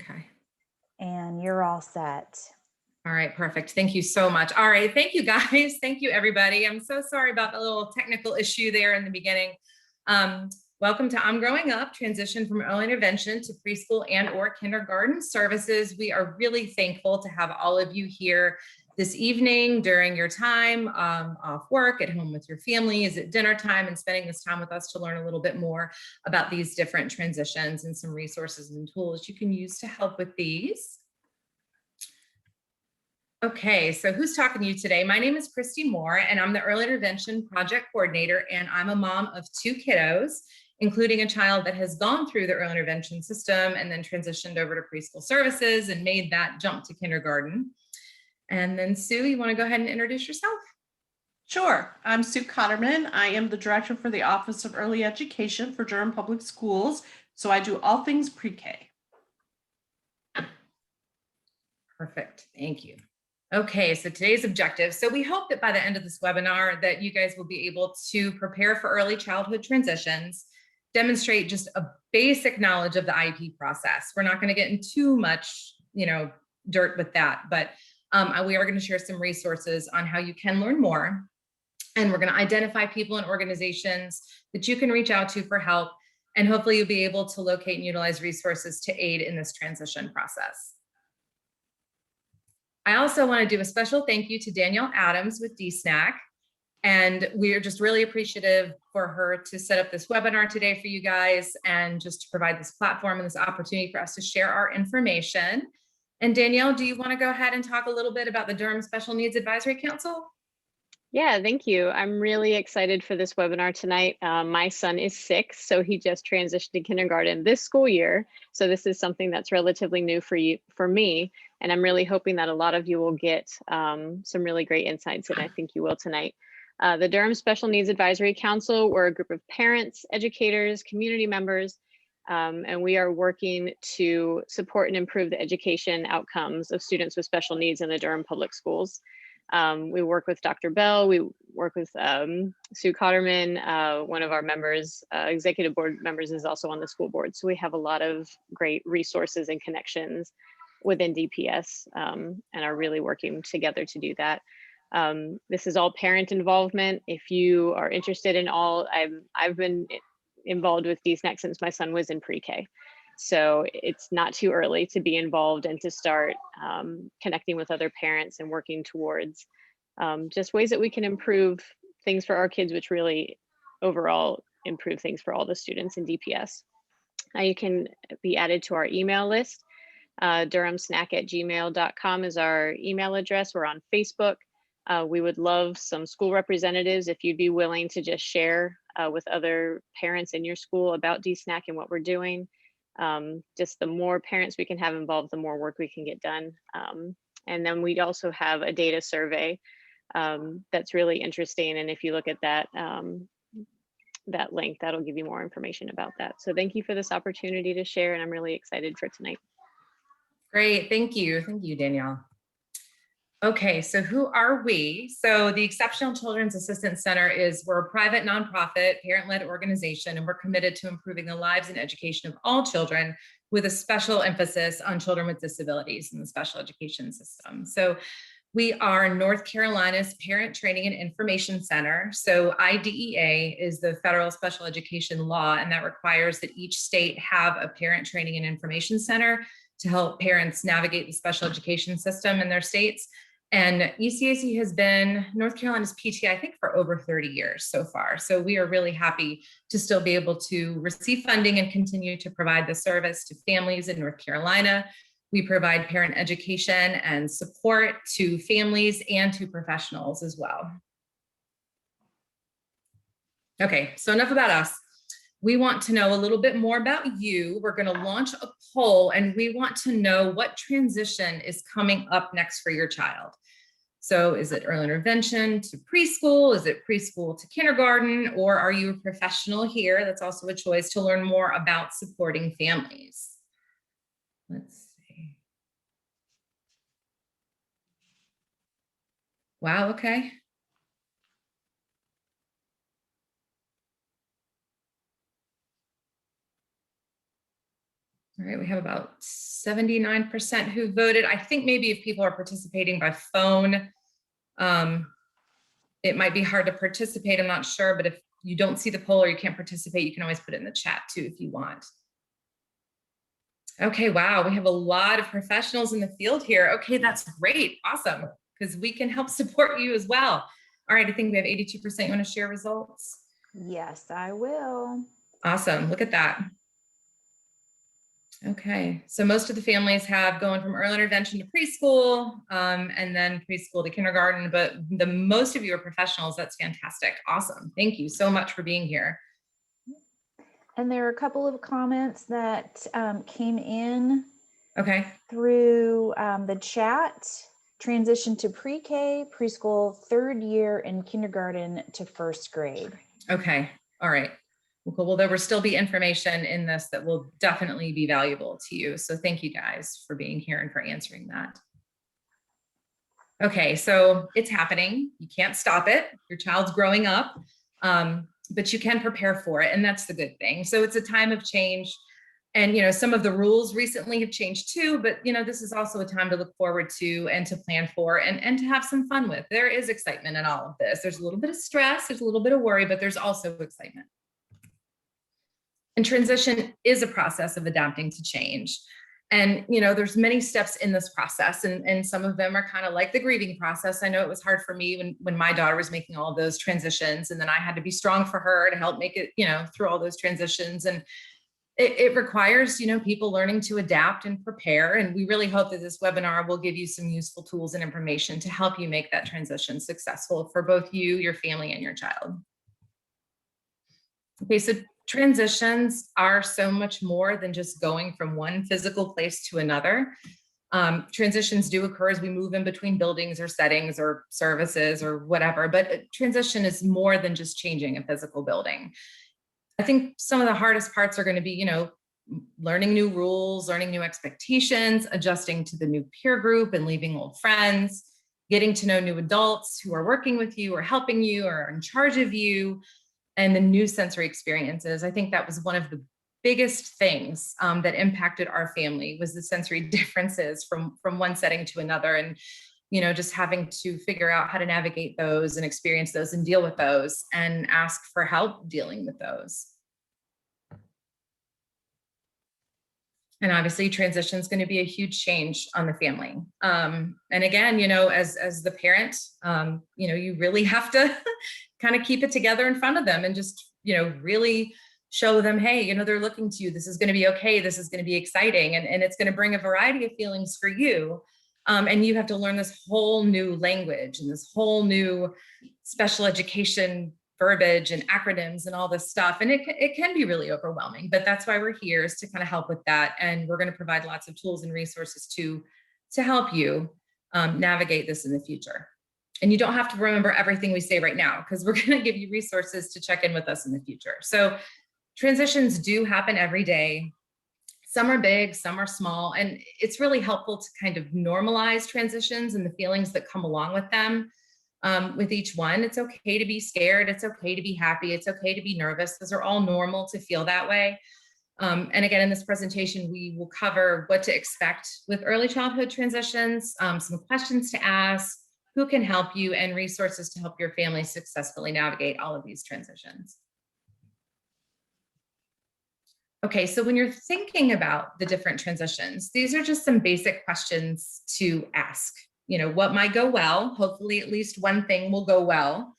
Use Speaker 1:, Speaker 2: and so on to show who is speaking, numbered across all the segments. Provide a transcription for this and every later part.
Speaker 1: Okay.
Speaker 2: And you're all set.
Speaker 1: All right, perfect. Thank you so much. All right, thank you guys. Thank you, everybody. I'm so sorry about the little technical issue there in the beginning. Welcome to I'm Growing Up, transition from early intervention to preschool and or kindergarten services. We are really thankful to have all of you here this evening during your time off work, at home with your family, is it dinner time, and spending this time with us to learn a little bit more about these different transitions and some resources and tools you can use to help with these. Okay, so who's talking to you today? My name is Christy Moore, and I'm the Early Intervention Project Coordinator, and I'm a mom of 2 kiddos, including a child that has gone through the early intervention system and then transitioned over to preschool services and made that jump to kindergarten. And then Sue, you want to go ahead and introduce yourself?
Speaker 3: Sure. I'm Sue Cotterman. I am the Director for the Office of Early Education for Durham Public Schools. So I do all things pre-K.
Speaker 1: Perfect. Thank you. Okay, so today's objective. So we hope that by the end of this webinar that you guys will be able to prepare for early childhood transitions, demonstrate just a basic knowledge of the IEP process. We're not going to get into too much, dirt with that, but we are going to share some resources on how you can learn more. And we're going to identify people and organizations that you can reach out to for help. And hopefully you'll be able to locate and utilize resources to aid in this transition process. I also want to do a special thank you to Danielle Adams with DSNAC. And we are just really appreciative for her to set up this webinar today for you guys and just to provide this platform and this opportunity for us to share our information. And Danielle, do you want to go ahead and talk a little bit about the Durham Special Needs Advisory Council?
Speaker 4: Yeah, thank you. I'm really excited for this webinar tonight. My son is 6, so he just transitioned to kindergarten this school year. So this is something that's relatively new for me. And I'm really hoping that a lot of you will get some really great insights, and I think you will tonight. The Durham Special Needs Advisory Council, we're a group of parents, educators, community members, and we are working to support and improve the education outcomes of students with special needs in the Durham Public Schools. We work with Dr. Bell, we work with Sue Cotterman, one of our members, executive board members is also on the school board. So we have a lot of great resources and connections within DPS and are really working together to do that. This is all parent involvement. If you are interested in all, I've been involved with DSNAC since my son was in pre-K. So it's not too early to be involved and to start connecting with other parents and working towards just ways that we can improve things for our kids, which really overall improve things for all the students in DPS. You can be added to our email list. durhamsnack@gmail.com is our email address. We're on Facebook. We would love some school representatives if you'd be willing to just share with other parents in your school about DSNAC and what we're doing. Just the more parents we can have involved, the more work we can get done. And then we'd also have a data survey that's really interesting. And if you look at that, that link, that'll give you more information about that. So thank you for this opportunity to share, and I'm really excited for tonight.
Speaker 1: Great, thank you. Thank you, Danielle. Okay, so who are we? So the Exceptional Children's Assistance Center we're a private nonprofit, parent-led organization, and we're committed to improving the lives and education of all children with a special emphasis on children with disabilities in the special education system. So we are North Carolina's Parent Training and Information Center. So IDEA is the federal special education law, and that requires that each state have a parent training and information center to help parents navigate the special education system in their states. And ECAC has been North Carolina's PTA, I think, for over 30 years so far. So we are really happy to still be able to receive funding and continue to provide the service to families in North Carolina. We provide parent education and support to families and to professionals as well. Okay, so enough about us. We want to know a little bit more about you. We're going to launch a poll, and we want to know what transition is coming up next for your child. So is it early intervention to preschool? Is it preschool to kindergarten? Or are you a professional here? That's also a choice to learn more about supporting families. Let's see. Wow, okay. All right, we have about 79% who voted. I think maybe if people are participating by phone, it might be hard to participate. I'm not sure, but if you don't see the poll or you can't participate, you can always put it in the chat too if you want. Okay, wow, we have a lot of professionals in the field here. Okay, that's great, awesome, because we can help support you as well. All right, I think we have 82%. You want to share results?
Speaker 2: Yes, I will.
Speaker 1: Awesome, look at that. Okay, so most of the families have going from early intervention to preschool, and then preschool to kindergarten, but the most of you are professionals. That's fantastic. Awesome. Thank you so much for being here.
Speaker 2: And there are a couple of comments that came in
Speaker 1: Okay,
Speaker 2: through the chat. Transition to pre-K, preschool, 3rd year, and kindergarten to 1st grade.
Speaker 1: okay, all right. Well, there will still be information in this that will definitely be valuable to you. So thank you guys for being here and for answering that. Okay, so it's happening. You can't stop it. Your child's growing up, but you can prepare for it. And that's the good thing. So it's a time of change. And, you know, some of the rules recently have changed too, but, you know, this is also a time to look forward to and to plan for and to have some fun with. There is excitement in all of this. There's a little bit of stress, there's a little bit of worry, but there's also excitement. And transition is a process of adapting to change. And, you know, there's many steps in this process, and some of them are kind of like the grieving process. I know it was hard for me when my daughter was making all of those transitions, and then I had to be strong for her to help make it, you know, through all those transitions. And it requires, you know, people learning to adapt and prepare. And we really hope that this webinar will give you some useful tools and information to help you make that transition successful for both you, your family, and your child. Okay, so transitions are so much more than just going from one physical place to another. Transitions do occur as we move in between buildings or settings or services or whatever, but transition is more than just changing a physical building. I think some of the hardest parts are going to be, you know, learning new rules, learning new expectations, adjusting to the new peer group and leaving old friends, getting to know new adults who are working with you or helping you or are in charge of you, and the new sensory experiences. I think that was one of the biggest things that impacted our family, was the sensory differences from one setting to another. And, you know, just having to figure out how to navigate those and experience those and deal with those and ask for help dealing with those. And obviously transition is going to be a huge change on the family. And again, you know, as the parent, you know, you really have to kind of keep it together in front of them and just, you know, really show them, hey, you know, they're looking to you. This is going to be okay. This is going to be exciting. And it's going to bring a variety of feelings for you. And you have to learn this whole new language and this whole new special education verbiage and acronyms and all this stuff. And it can be really overwhelming, but that's why we're here, is to kind of help with that. And we're going to provide lots of tools and resources to help you navigate this in the future. And you don't have to remember everything we say right now, because we're going to give you resources to check in with us in the future. So transitions do happen every day. Some are big, some are small, and it's really helpful to kind of normalize transitions and the feelings that come along with them. With each one, it's okay to be scared. It's okay to be happy. It's okay to be nervous. Those are all normal to feel that way. And again, in this presentation, we will cover what to expect with early childhood transitions, some questions to ask, who can help you, and resources to help your family successfully navigate all of these transitions. Okay, so when you're thinking about the different transitions, these are just some basic questions to ask. You know, what might go well? Hopefully at least one thing will go well.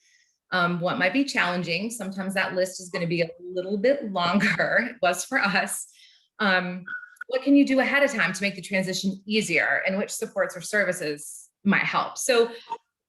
Speaker 1: What might be challenging? Sometimes that list is going to be a little bit longer. It was for us. What can you do ahead of time to make the transition easier, and which supports or services might help? So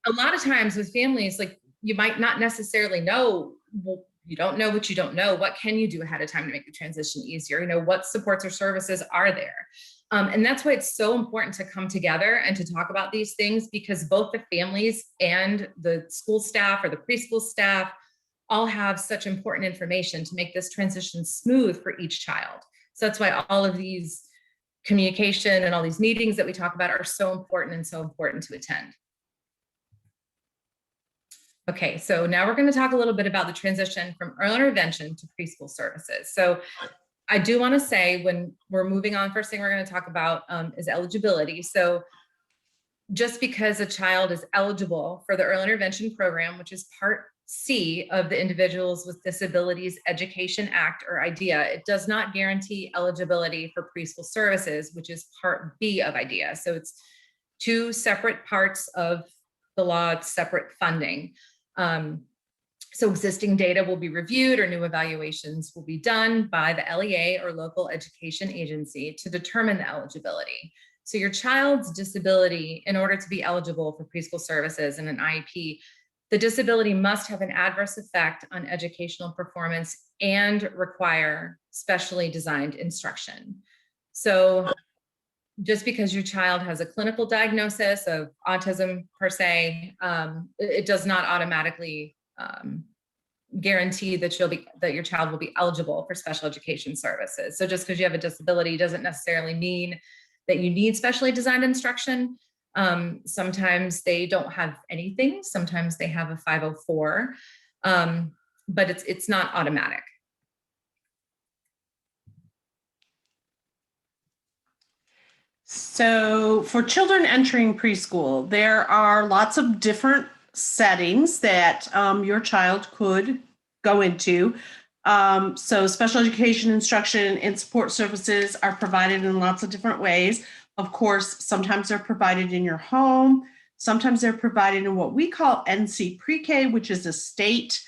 Speaker 1: a lot of times with families, like, you might not necessarily know, well, you don't know what you don't know. What can you do ahead of time to make the transition easier? You know, what supports or services are there? And that's why it's so important to come together and to talk about these things, because both the families and the school staff or the preschool staff all have such important information to make this transition smooth for each child. So that's why all of these communication and all these meetings that we talk about are so important and so important to attend. Okay, so now we're going to talk a little bit about the transition from early intervention to preschool services. So I do want to say when we're moving on, first thing we're going to talk about is eligibility. So just because a child is eligible for the early intervention program, which is part C of the Individuals with Disabilities Education Act, or IDEA, it does not guarantee eligibility for preschool services, which is part B of IDEA. So it's two separate parts of the law, it's separate funding. So existing data will be reviewed or new evaluations will be done by the LEA or local education agency to determine the eligibility. So your child's disability, in order to be eligible for preschool services in an IEP, the disability must have an adverse effect on educational performance and require specially designed instruction. So just because your child has a clinical diagnosis of autism per se, it does not automatically guarantee that your child will be eligible for special education services. So just because you have a disability doesn't necessarily mean that you need specially designed instruction. Sometimes they don't have anything. Sometimes they have a 504, but it's not automatic.
Speaker 3: So for children entering preschool, there are lots of different settings that your child could go into. So special education instruction and support services are provided in lots of different ways. Of course, sometimes they're provided in your home. Sometimes they're provided in what we call NC Pre-K, which is a state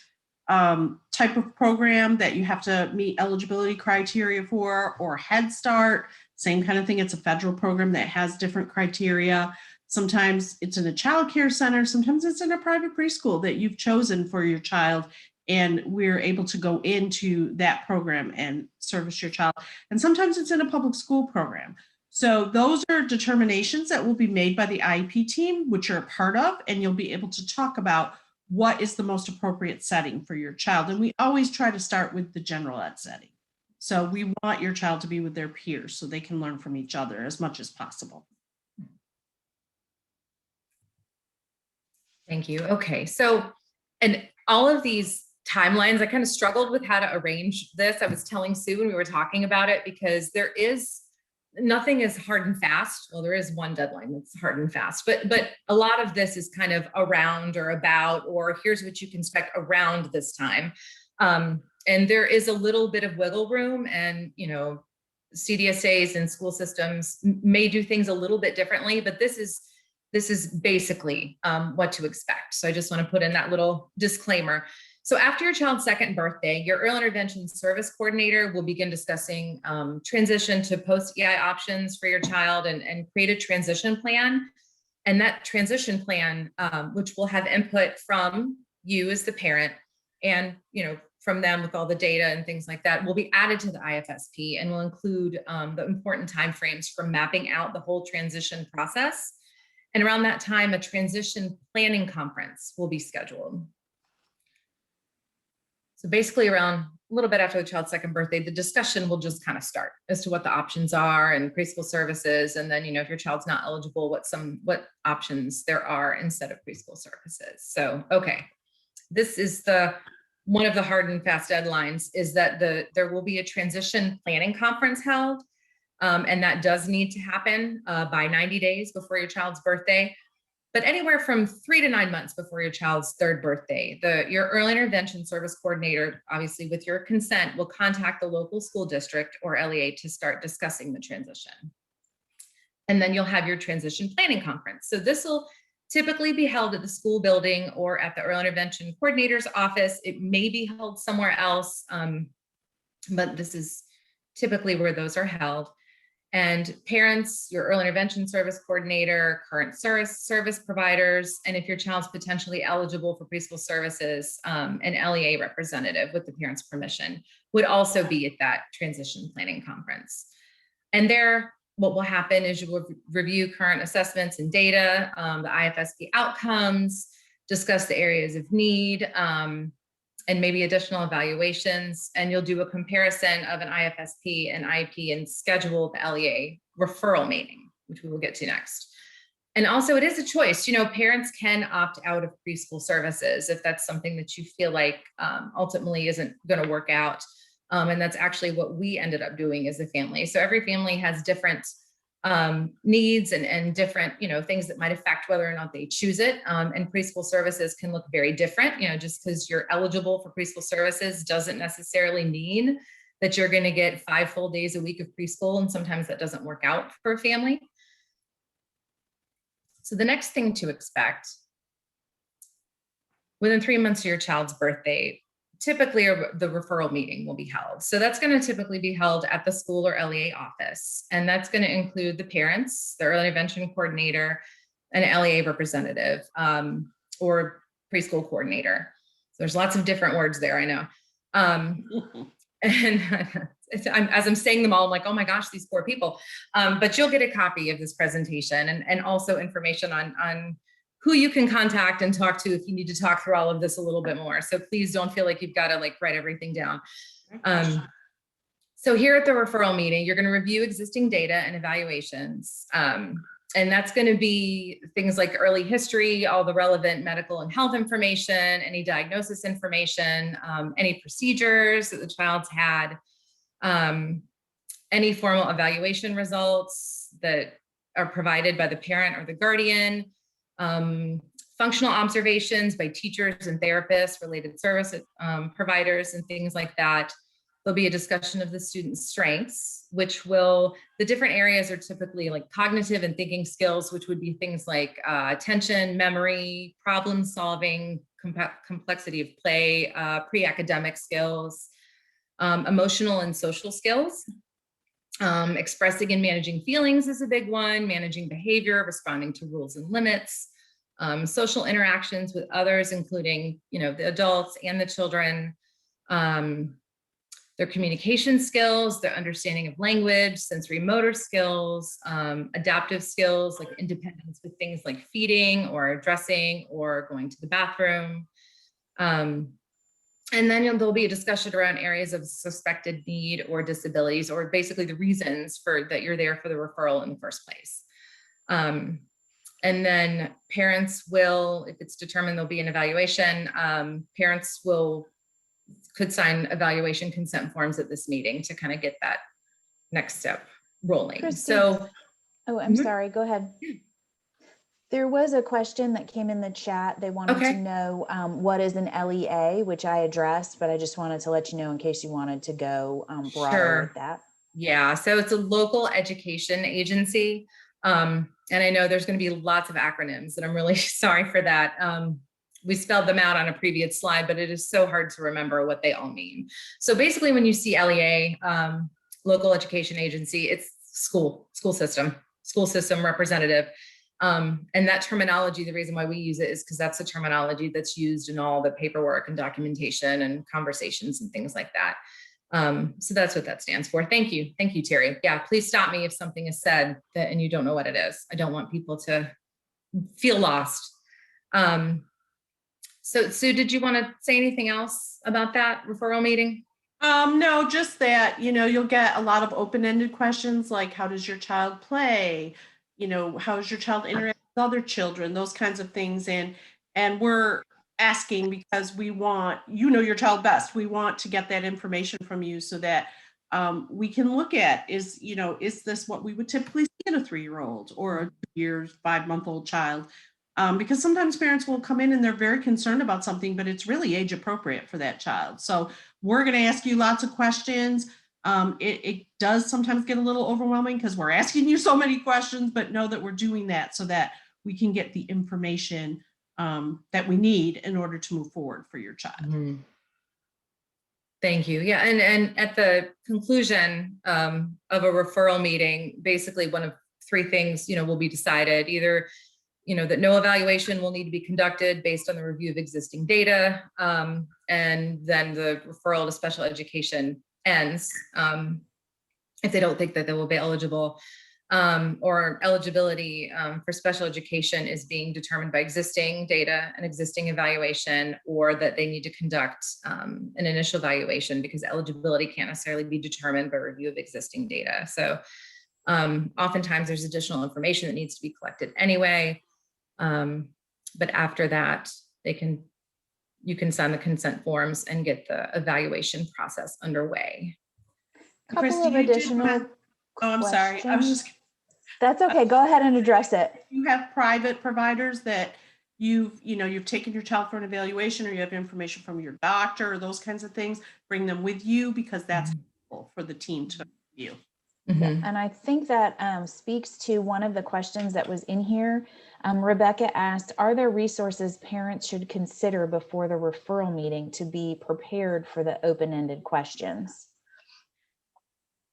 Speaker 3: type of program that you have to meet eligibility criteria for, or Head Start, same kind of thing. It's a federal program that has different criteria. Sometimes it's in a child care center. Sometimes it's in a private preschool that you've chosen for your child. And we're able to go into that program and service your child. And sometimes it's in a public school program. So those are determinations that will be made by the IEP team, which you're a part of, and you'll be able to talk about what is the most appropriate setting for your child. And we always try to start with the general ed setting. So we want your child to be with their peers so they can learn from each other as much as possible.
Speaker 1: Thank you. Okay, so, and all of these timelines, I kind of struggled with how to arrange this. I was telling Sue when we were talking about it, because nothing is hard and fast. Well, there is one deadline that's hard and fast, but a lot of this is kind of around or about, or here's what you can expect around this time. And there is a little bit of wiggle room, and, CDSAs and school systems may do things a little bit differently, but this is basically what to expect. So I just want to put in that little disclaimer. So after your child's second birthday, your early intervention service coordinator will begin discussing transition to post-EI options for your child and create a transition plan. And that transition plan, which will have input from you as the parent and, from them with all the data and things like that, will be added to the IFSP and will include the important timeframes for mapping out the whole transition process. And around that time, a transition planning conference will be scheduled. So basically around a little bit after the child's second birthday, the discussion will just kind of start as to what the options are and preschool services. And then, if your child's not eligible, what options there are instead of preschool services. So, okay, this is one of the hard and fast deadlines, is that there will be a transition planning conference held. And that does need to happen by 90 days before your child's birthday. But anywhere from 3 to 9 months before your child's third birthday, your early intervention service coordinator, obviously with your consent, will contact the local school district or LEA to start discussing the transition. And then you'll have your transition planning conference. So this will typically be held at the school building or at the early intervention coordinator's office. It may be held somewhere else, but this is typically where those are held. And parents, your early intervention service coordinator, current service providers, and if your child's potentially eligible for preschool services, an LEA representative with the parent's permission would also be at that transition planning conference. And there, what will happen is you will review current assessments and data, the IFSP outcomes, discuss the areas of need, and maybe additional evaluations, and you'll do a comparison of an IFSP and IEP and schedule the LEA referral meeting, which we will get to next. And also it is a choice, parents can opt out of preschool services if that's something that you feel like ultimately isn't going to work out. And that's actually what we ended up doing as a family. So every family has different needs and different, things that might affect whether or not they choose it. And preschool services can look very different. Just because you're eligible for preschool services doesn't necessarily mean that you're going to get 5 full days a week of preschool. And sometimes that doesn't work out for a family. So the next thing to expect, within 3 months of your child's birthday, typically the referral meeting will be held. So that's going to typically be held at the school or LEA office. And that's going to include the parents, the early intervention coordinator, an LEA representative, or preschool coordinator. So there's lots of different words there, I know. And as I'm saying them all, I'm like, oh my gosh, these poor people. But you'll get a copy of this presentation and also information on who you can contact and talk to if you need to talk through all of this a little bit more. So please don't feel like you've got to write everything down. So here at the referral meeting, you're going to review existing data and evaluations. And that's going to be things like early history, all the relevant medical and health information, any diagnosis information, any procedures that the child's had, any formal evaluation results that are provided by the parent or the guardian, functional observations by teachers and therapists, related service providers, and things like that. There'll be a discussion of the student's strengths, the different areas are typically cognitive and thinking skills, which would be things like attention, memory, problem solving, complexity of play, pre-academic skills, emotional and social skills. Expressing and managing feelings is a big one, managing behavior, responding to rules and limits, social interactions with others, including, the adults and the children, their communication skills, their understanding of language, sensory motor skills, adaptive skills like independence with things like feeding or dressing or going to the bathroom. And then there'll be a discussion around areas of suspected need or disabilities, or basically the reasons that you're there for the referral in the first place. And then parents will, if it's determined there'll be an evaluation, parents could sign evaluation consent forms at this meeting to kind of get that next step rolling.
Speaker 2: Christy.
Speaker 1: So,
Speaker 2: oh, I'm sorry, go ahead. There was a question that came in the chat. They wanted to know what is an LEA, which I addressed, but I just wanted to let you know in case you wanted to go broader with that.
Speaker 1: Yeah, so it's a local education agency. And I know there's going to be lots of acronyms, and I'm really sorry for that. We spelled them out on a previous slide, but it is so hard to remember what they all mean. So basically when you see LEA, local education agency, it's school system representative. And that terminology, the reason why we use it is because that's the terminology that's used in all the paperwork and documentation and conversations and things like that. So that's what that stands for. Thank you. Thank you, Terry. Yeah, please stop me if something is said and you don't know what it is. I don't want people to feel lost. So Sue, did you want to say anything else about that referral meeting?
Speaker 3: No, just that, you'll get a lot of open-ended questions like, how does your child play? How does your child interact with other children? Those kinds of things. And we're asking because we want, your child best. We want to get that information from you so that we can look at is this what we would typically see in a 3-year-old or a 2-year, 5-month-old child? Because sometimes parents will come in and they're very concerned about something, but it's really age appropriate for that child. So we're going to ask you lots of questions. It does sometimes get a little overwhelming because we're asking you so many questions, but know that we're doing that so that we can get the information that we need in order to move forward for your child.
Speaker 1: Mm-hmm. Thank you. Yeah, and at the conclusion of a referral meeting, basically one of 3 things, will be decided. Either that no evaluation will need to be conducted based on the review of existing data, and then the referral to special education ends if they don't think that they will be eligible, or eligibility for special education is being determined by existing data and existing evaluation, or that they need to conduct an initial evaluation because eligibility can't necessarily be determined by review of existing data. So oftentimes there's additional information that needs to be collected anyway. But after that, they can you can sign the consent forms and get the evaluation process underway.
Speaker 2: Couple
Speaker 3: Christy,
Speaker 2: of
Speaker 3: you did
Speaker 2: additional
Speaker 3: have- Oh, I'm sorry. I was just,
Speaker 2: That's okay. Go ahead and address it.
Speaker 3: you have private providers that you've taken your child for an evaluation, or you have information from your doctor or those kinds of things, bring them with you, because that's helpful for the team to review.
Speaker 1: Mhm.
Speaker 2: And I think that speaks to one of the questions that was in here. Rebecca asked, are there resources parents should consider before the referral meeting to be prepared for the open-ended questions?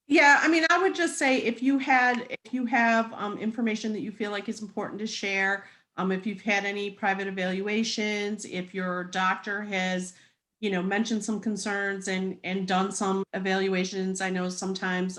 Speaker 3: Yeah, I mean, I would just say if you have information that you feel like is important to share, if you've had any private evaluations, if your doctor has, mentioned some concerns and done some evaluations. I know sometimes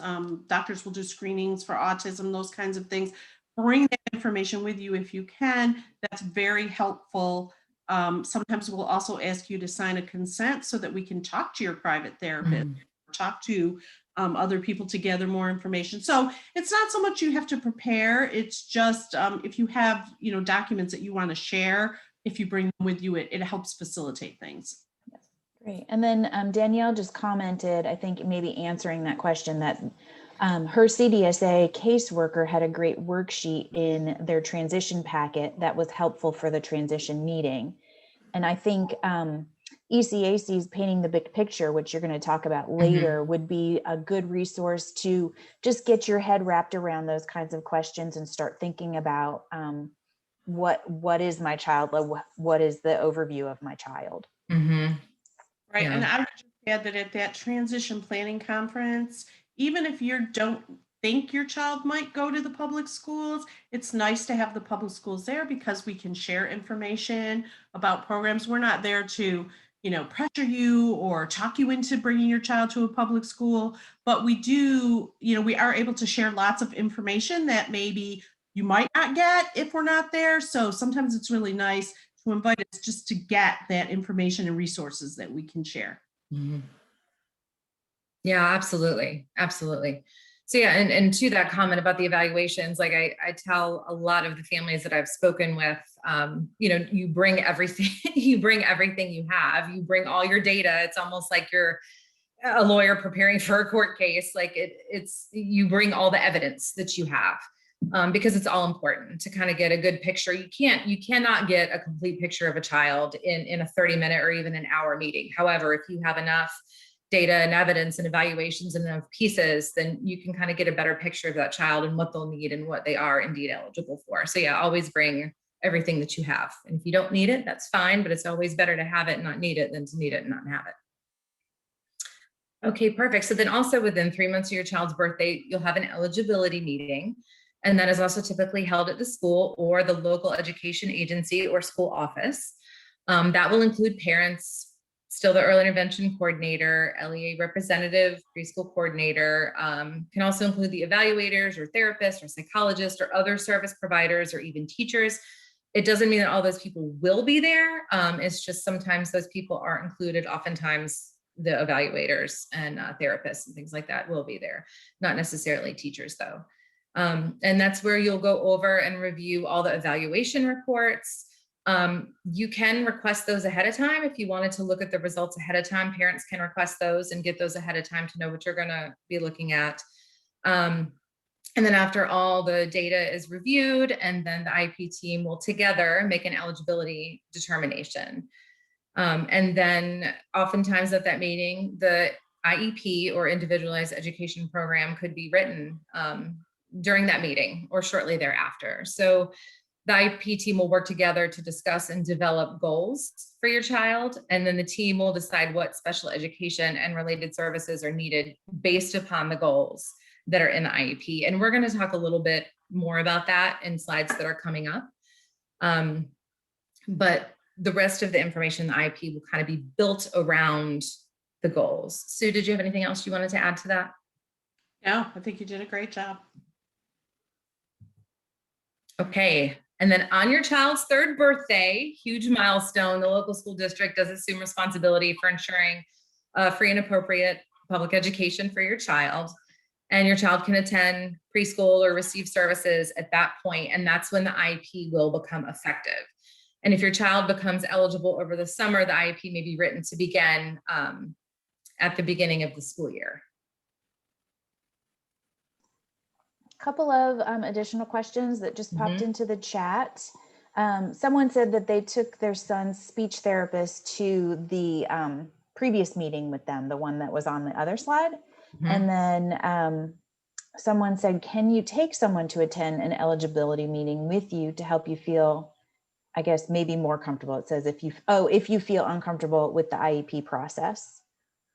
Speaker 3: doctors will do screenings for autism, those kinds of things. Bring that information with you if you can. That's very helpful. Sometimes we'll also ask you to sign a consent so that we can talk to your private therapist, talk to other people to gather more information. So it's not so much you have to prepare. It's just if you have, documents that you want to share, if you bring them with you, it helps facilitate things.
Speaker 2: Great. And then Danielle just commented, I think maybe answering that question, that her CDSA caseworker had a great worksheet in their transition packet that was helpful for the transition meeting. And I think ECAC's Painting the Big Picture, which you're going to talk about later, would be a good resource to just get your head wrapped around those kinds of questions and start thinking about what is my child, what is the overview of my child.
Speaker 3: Right.
Speaker 1: Yeah.
Speaker 3: And I would just add that at that transition planning conference, even if you don't think your child might go to the public schools, it's nice to have the public schools there, because we can share information about programs. We're not there to, pressure you or talk you into bringing your child to a public school, but we do, we are able to share lots of information that maybe you might not get if we're not there. So sometimes it's really nice to invite us just to get that information and resources that we can share.
Speaker 1: Yeah, absolutely. Absolutely. So yeah, and to that comment about the evaluations, like I tell a lot of the families that I've spoken with, you bring everything, you bring everything you have, you bring all your data. It's almost like you're a lawyer preparing for a court case. Like you bring all the evidence that you have. Because it's all important to kind of get a good picture. You cannot get a complete picture of a child in a 30-minute or even an hour meeting. However, if you have enough data and evidence and evaluations and enough pieces, then you can kind of get a better picture of that child and what they'll need and what they are indeed eligible for. So yeah, always bring everything that you have. And if you don't need it, that's fine, but it's always better to have it and not need it than to need it and not have it. Okay, perfect. So then also within 3 months of your child's birthday, you'll have an eligibility meeting. And that is also typically held at the school or the local education agency or school office. That will include parents, still the early intervention coordinator, LEA representative, preschool coordinator, can also include the evaluators or therapists or psychologists or other service providers or even teachers. It doesn't mean that all those people will be there. It's just sometimes those people aren't included. Oftentimes the evaluators and therapists and things like that will be there, not necessarily teachers though. And that's where you'll go over and review all the evaluation reports. You can request those ahead of time. If you wanted to look at the results ahead of time, parents can request those and get those ahead of time to know what you're going to be looking at. And then after all the data is reviewed, and then the IEP team will together make an eligibility determination. And then oftentimes at that meeting, the IEP or individualized education program could be written during that meeting or shortly thereafter. So the IEP team will work together to discuss and develop goals for your child. And then the team will decide what special education and related services are needed based upon the goals that are in the IEP. And we're going to talk a little bit more about that in slides that are coming up. But the rest of the information in the IEP will kind of be built around the goals. Sue, did you have anything else you wanted to add to that?
Speaker 3: No, I think you did a great job.
Speaker 1: Okay. And then on your child's 3rd birthday, huge milestone, the local school district does assume responsibility for ensuring free and appropriate public education for your child. And your child can attend preschool or receive services at that point. And that's when the IEP will become effective. And if your child becomes eligible over the summer, the IEP may be written to begin at the beginning of the school year.
Speaker 2: Couple of additional questions that just popped into the chat. Someone said that they took their son's speech therapist to the previous meeting with them, the one that was on the other slide. And then someone said, can you take someone to attend an eligibility meeting with you to help you feel, I guess, maybe more comfortable? It says if you feel uncomfortable with the IEP process.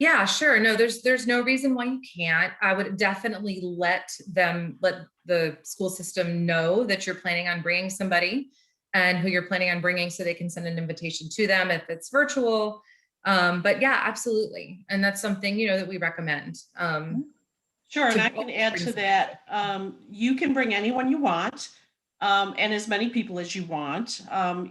Speaker 1: Yeah, sure. No, there's no reason why you can't. I would definitely let the school system know that you're planning on bringing somebody and who you're planning on bringing, so they can send an invitation to them if it's virtual. But yeah, absolutely. And that's something, that we recommend.
Speaker 3: Sure, and I can add to that. You can bring anyone you want, and as many people as you want.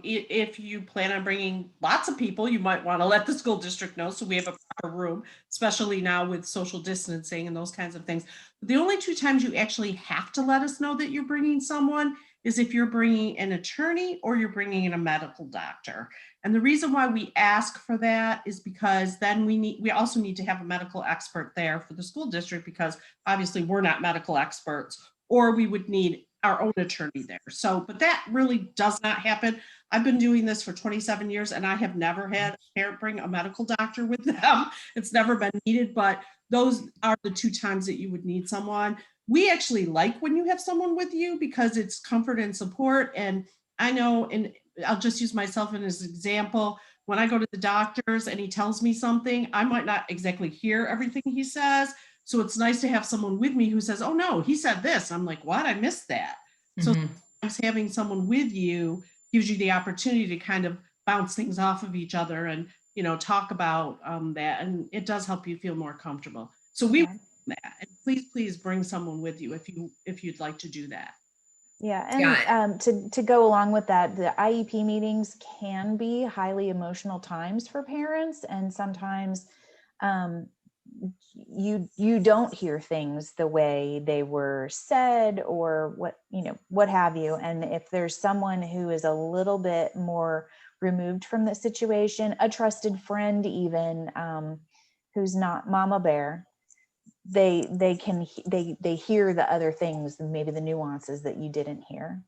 Speaker 3: If you plan on bringing lots of people, you might want to let the school district know, so we have a proper room, especially now with social distancing and those kinds of things. The only 2 times you actually have to let us know that you're bringing someone is if you're bringing an attorney or you're bringing in a medical doctor. And the reason why we ask for that is because then we also need to have a medical expert there for the school district, because obviously we're not medical experts, or we would need our own attorney there. So, but that really does not happen. I've been doing this for 27 years and I have never had a parent bring a medical doctor with them. It's never been needed, but those are the 2 times that you would need someone. We actually like when you have someone with you because it's comfort and support. And I know, and I'll just use myself as an example. When I go to the doctors and he tells me something, I might not exactly hear everything he says. So it's nice to have someone with me who says, oh no, he said this. I'm like, what? I missed that. So sometimes having someone with you gives you the opportunity to kind of bounce things off of each other and, talk about that. And it does help you feel more comfortable. So we want that. And please bring someone with you if you'd like to do that.
Speaker 2: Yeah, and to go along with that, the IEP meetings can be highly emotional times for parents, and sometimes you don't hear things the way they were said, or what have you. And if there's someone who is a little bit more removed from the situation, a trusted friend even, who's not mama bear, they hear the other things, maybe the nuances that you didn't hear.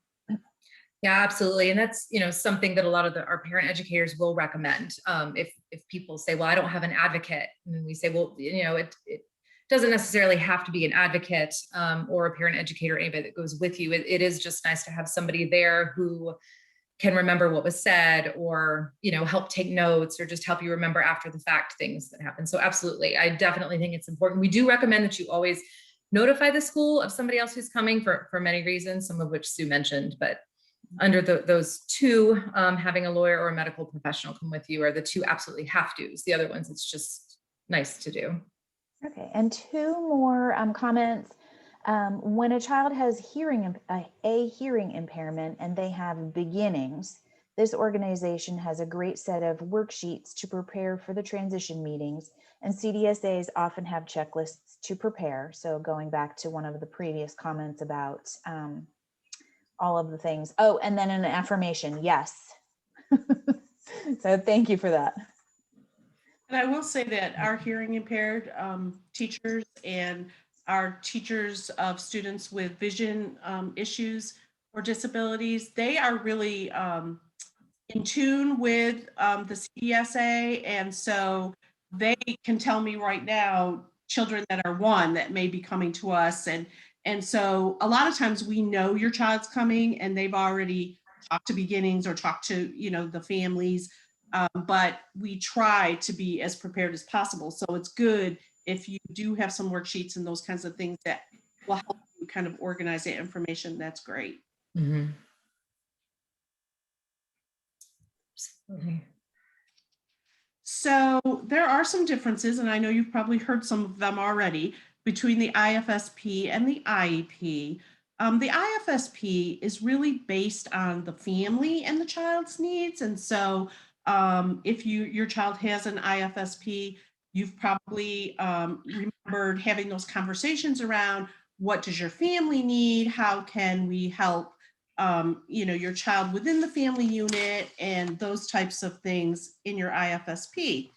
Speaker 1: Yeah, absolutely. And that's, something that a lot of our parent educators will recommend. If people say, well, I don't have an advocate, and we say, well, it doesn't necessarily have to be an advocate or a parent educator or anybody that goes with you. It is just nice to have somebody there who can remember what was said, or, help take notes, or just help you remember after the fact things that happen. So absolutely. I definitely think it's important. We do recommend that you always notify the school of somebody else who's coming for many reasons, some of which Sue mentioned, but under those 2, having a lawyer or a medical professional come with you are the 2 absolutely have to's. The other ones, it's just nice to do.
Speaker 2: Okay, and 2 more comments. When a child has a hearing impairment and they have beginnings, this organization has a great set of worksheets to prepare for the transition meetings, and CDSAs often have checklists to prepare. So going back to one of the previous comments about all of the things. Oh, and then an affirmation. Yes. So thank you for that.
Speaker 3: And I will say that our hearing impaired teachers and our teachers of students with vision issues or disabilities, they are really in tune with the CDSA. And so they can tell me right now, children that are 1 that may be coming to us. And so a lot of times we know your child's coming and they've already talked to beginnings or talked to, the families. But we try to be as prepared as possible. So it's good if you do have some worksheets and those kinds of things that will help you kind of organize that information. That's great.
Speaker 1: Mm-hmm. Absolutely.
Speaker 3: So there are some differences, and I know you've probably heard some of them already, between the IFSP and the IEP. The IFSP is really based on the family and the child's needs. And so if your child has an IFSP, you've probably remembered having those conversations around what does your family need? How can we help your child within the family unit and those types of things in your IFSP.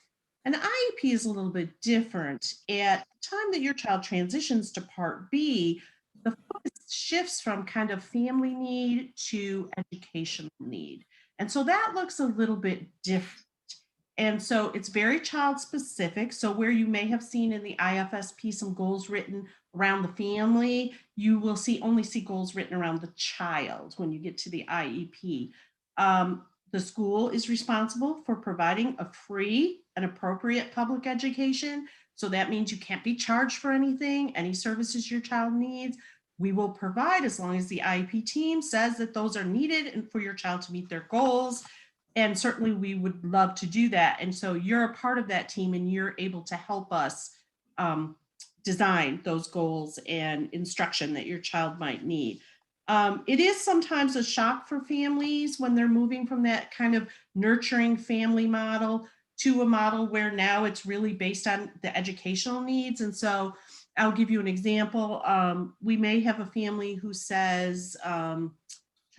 Speaker 3: An IEP is a little bit different. At the time that your child transitions to Part B, the focus shifts from kind of family need to educational need. And so that looks a little bit different. And so it's very child specific. So where you may have seen in the IFSP some goals written around the family, you will only see goals written around the child when you get to the IEP. The school is responsible for providing a free and appropriate public education. So that means you can't be charged for anything, any services your child needs. We will provide as long as the IEP team says that those are needed and for your child to meet their goals. And certainly we would love to do that. And so you're a part of that team and you're able to help us design those goals and instruction that your child might need. It is sometimes a shock for families when they're moving from that kind of nurturing family model to a model where now it's really based on the educational needs. And so I'll give you an example. We may have a family who says, trying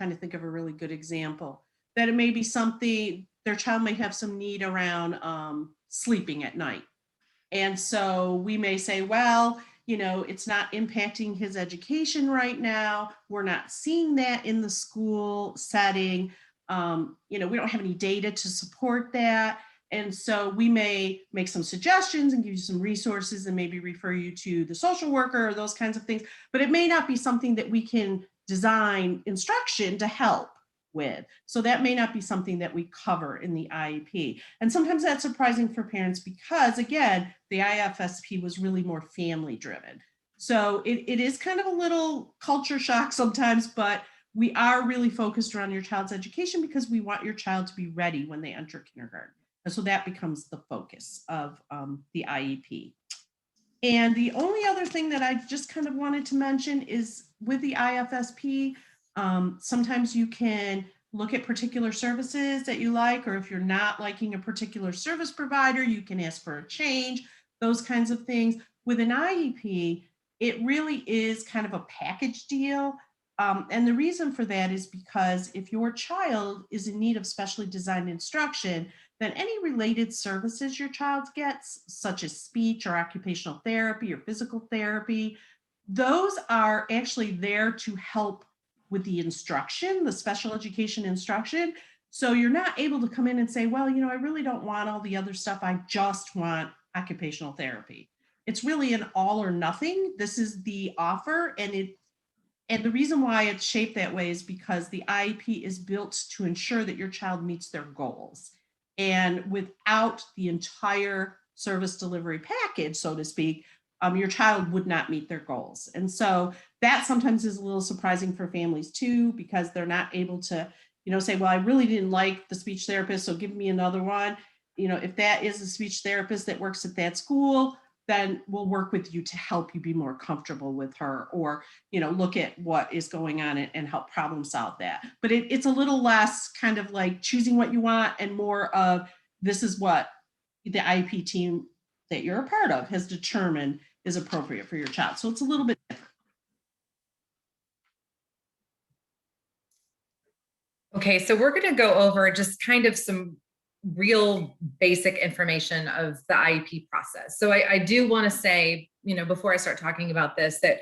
Speaker 3: to think of a really good example, that it may be something, their child may have some need around sleeping at night. And so we may say, well, it's not impacting his education right now. We're not seeing that in the school setting. We don't have any data to support that. And so we may make some suggestions and give you some resources and maybe refer you to the social worker or those kinds of things, but it may not be something that we can design instruction to help with. So that may not be something that we cover in the IEP. And sometimes that's surprising for parents because, again, the IFSP was really more family driven. So it is kind of a little culture shock sometimes, but we are really focused around your child's education because we want your child to be ready when they enter kindergarten. And so that becomes the focus of the IEP. And the only other thing that I just kind of wanted to mention is with the IFSP, sometimes you can look at particular services that you like, or if you're not liking a particular service provider, you can ask for a change, those kinds of things. With an IEP, it really is kind of a package deal. And the reason for that is because if your child is in need of specially designed instruction, then any related services your child gets, such as speech or occupational therapy or physical therapy, those are actually there to help with the instruction, the special education instruction. So you're not able to come in and say, well, I really don't want all the other stuff. I just want occupational therapy. It's really an all or nothing. This is the offer. And the reason why it's shaped that way is because the IEP is built to ensure that your child meets their goals. And without the entire service delivery package, so to speak, your child would not meet their goals. And so that sometimes is a little surprising for families too, because they're not able to, say, well, I really didn't like the speech therapist, so give me another one. If that is a speech therapist that works at that school, then we'll work with you to help you be more comfortable with her, or, look at what is going on and help problem solve that. But it's a little less kind of like choosing what you want and more of this is what the IEP team that you're a part of has determined is appropriate for your child. So it's a little bit different.
Speaker 1: Okay, so we're going to go over just kind of some real basic information of the IEP process. So I do want to say, before I start talking about this, that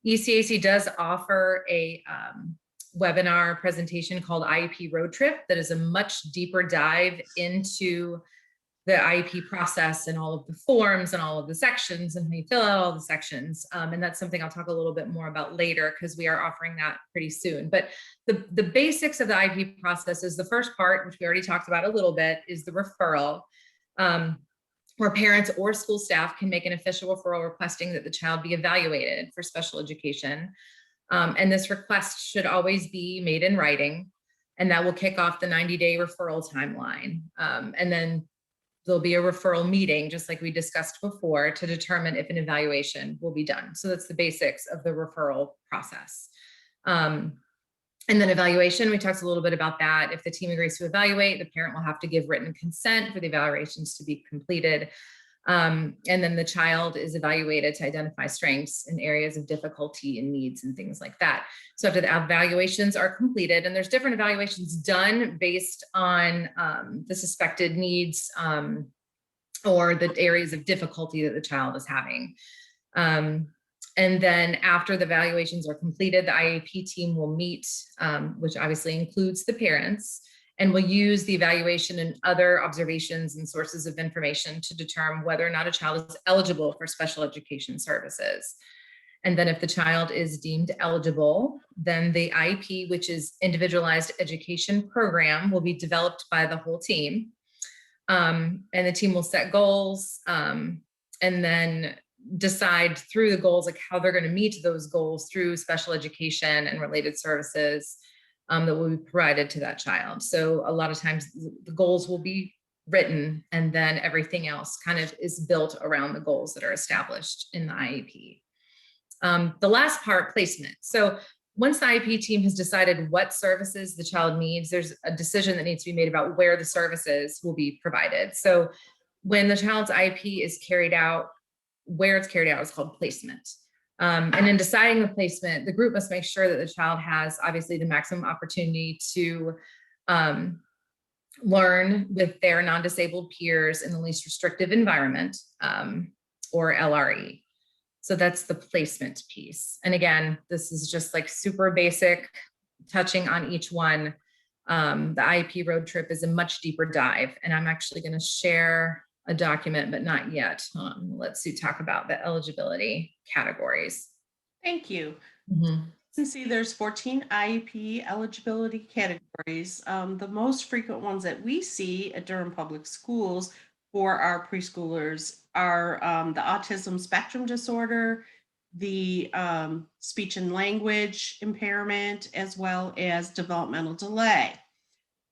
Speaker 1: ECAC does offer a webinar presentation called IEP Road Trip that is a much deeper dive into the IEP process and all of the forms and all of the sections and how you fill out all the sections. And that's something I'll talk a little bit more about later because we are offering that pretty soon. But the basics of the IEP process is the first part, which we already talked about a little bit, is the referral, where parents or school staff can make an official referral requesting that the child be evaluated for special education. And this request should always be made in writing, and that will kick off the 90-day referral timeline. And then there'll be a referral meeting, just like we discussed before, to determine if an evaluation will be done. So that's the basics of the referral process. And then evaluation, we talked a little bit about that. If the team agrees to evaluate, the parent will have to give written consent for the evaluations to be completed. And then the child is evaluated to identify strengths and areas of difficulty and needs and things like that. So after the evaluations are completed, and there's different evaluations done based on the suspected needs or the areas of difficulty that the child is having. And then after the evaluations are completed, the IEP team will meet, which obviously includes the parents, and will use the evaluation and other observations and sources of information to determine whether or not a child is eligible for special education services. And then if the child is deemed eligible, then the IEP, which is Individualized Education Program, will be developed by the whole team. And the team will set goals and then decide through the goals, like how they're going to meet those goals through special education and related services that will be provided to that child. So a lot of times the goals will be written, and then everything else kind of is built around the goals that are established in the IEP. The last part, placement. So once the IEP team has decided what services the child needs, there's a decision that needs to be made about where the services will be provided. So when the child's IEP is carried out, where it's carried out is called placement. And in deciding the placement, the group must make sure that the child has obviously the maximum opportunity to learn with their non-disabled peers in the least restrictive environment, or LRE. So that's the placement piece. And again, this is just like super basic, touching on each one. The IEP Road Trip is a much deeper dive, and I'm actually going to share a document, but not yet. Let's talk about the eligibility categories.
Speaker 3: Thank you.
Speaker 1: Mm-hmm.
Speaker 3: You can see there's 14 IEP eligibility categories. The most frequent ones that we see at Durham Public Schools for our preschoolers are the autism spectrum disorder, the speech and language impairment, as well as developmental delay.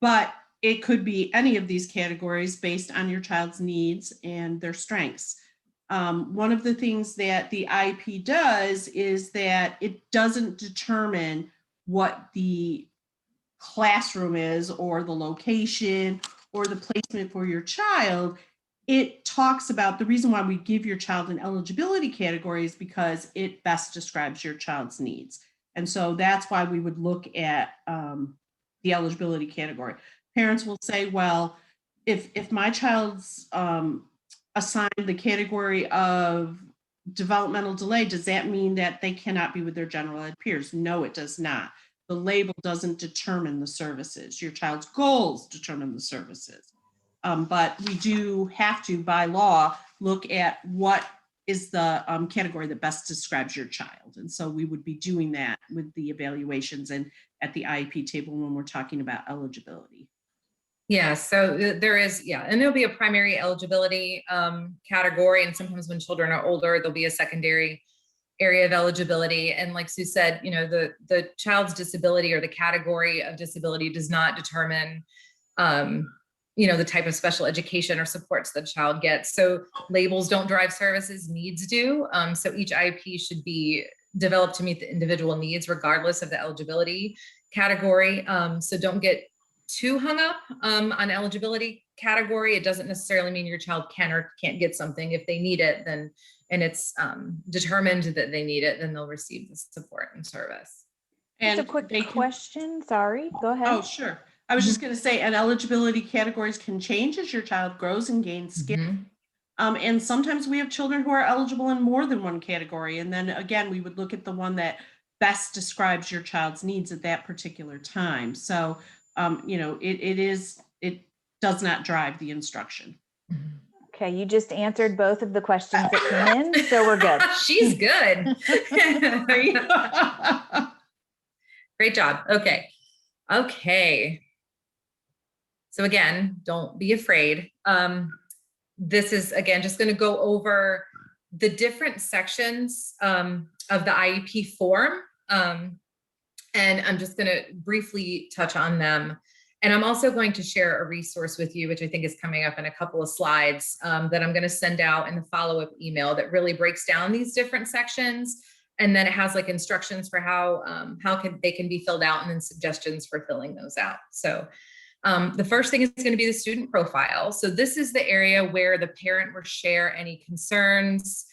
Speaker 3: But it could be any of these categories based on your child's needs and their strengths. One of the things that the IEP does is that it doesn't determine what the classroom is or the location or the placement for your child. It talks about the reason why we give your child an eligibility category is because it best describes your child's needs. And so that's why we would look at the eligibility category. Parents will say, well, if my child's assigned the category of developmental delay, does that mean that they cannot be with their general ed peers? No, it does not. The label doesn't determine the services. Your child's goals determine the services. But we do have to, by law, look at what is the category that best describes your child. And so we would be doing that with the evaluations and at the IEP table when we're talking about eligibility.
Speaker 1: Yeah, so there is, and there'll be a primary eligibility category. And sometimes when children are older, there'll be a secondary area of eligibility. And like Sue said, you know, the child's disability or the category of disability does not determine, you know, the type of special education or supports the child gets. So labels don't drive services, needs do. So each IEP should be developed to meet the individual needs regardless of the eligibility category. So don't get too hung up on eligibility category. It doesn't necessarily mean your child can or can't get something. If they need it, then, and it's determined that they need it, then they'll receive the support and service.
Speaker 2: And just a quick question. Sorry, go ahead.
Speaker 3: Oh, sure. I was just going to say, and eligibility categories can change as your child grows and gains skill. And sometimes we have children who are eligible in more than one category. And then again, we would look at the one that best describes your child's needs at that particular time. So, you know, it does not drive the instruction.
Speaker 2: Okay, you just answered both of the questions that came in, so we're good.
Speaker 1: She's good. Great job. Okay. So again, don't be afraid. This is, again, just going to go over the different sections of the IEP form. And I'm just going to briefly touch on them. And I'm also going to share a resource with you, which I think is coming up in a couple of slides that I'm going to send out in the follow-up email that really breaks down these different sections. And then it has like instructions for how they can be filled out and then suggestions for filling those out. So The first thing is going to be the student profile. So this is the area where the parent will share any concerns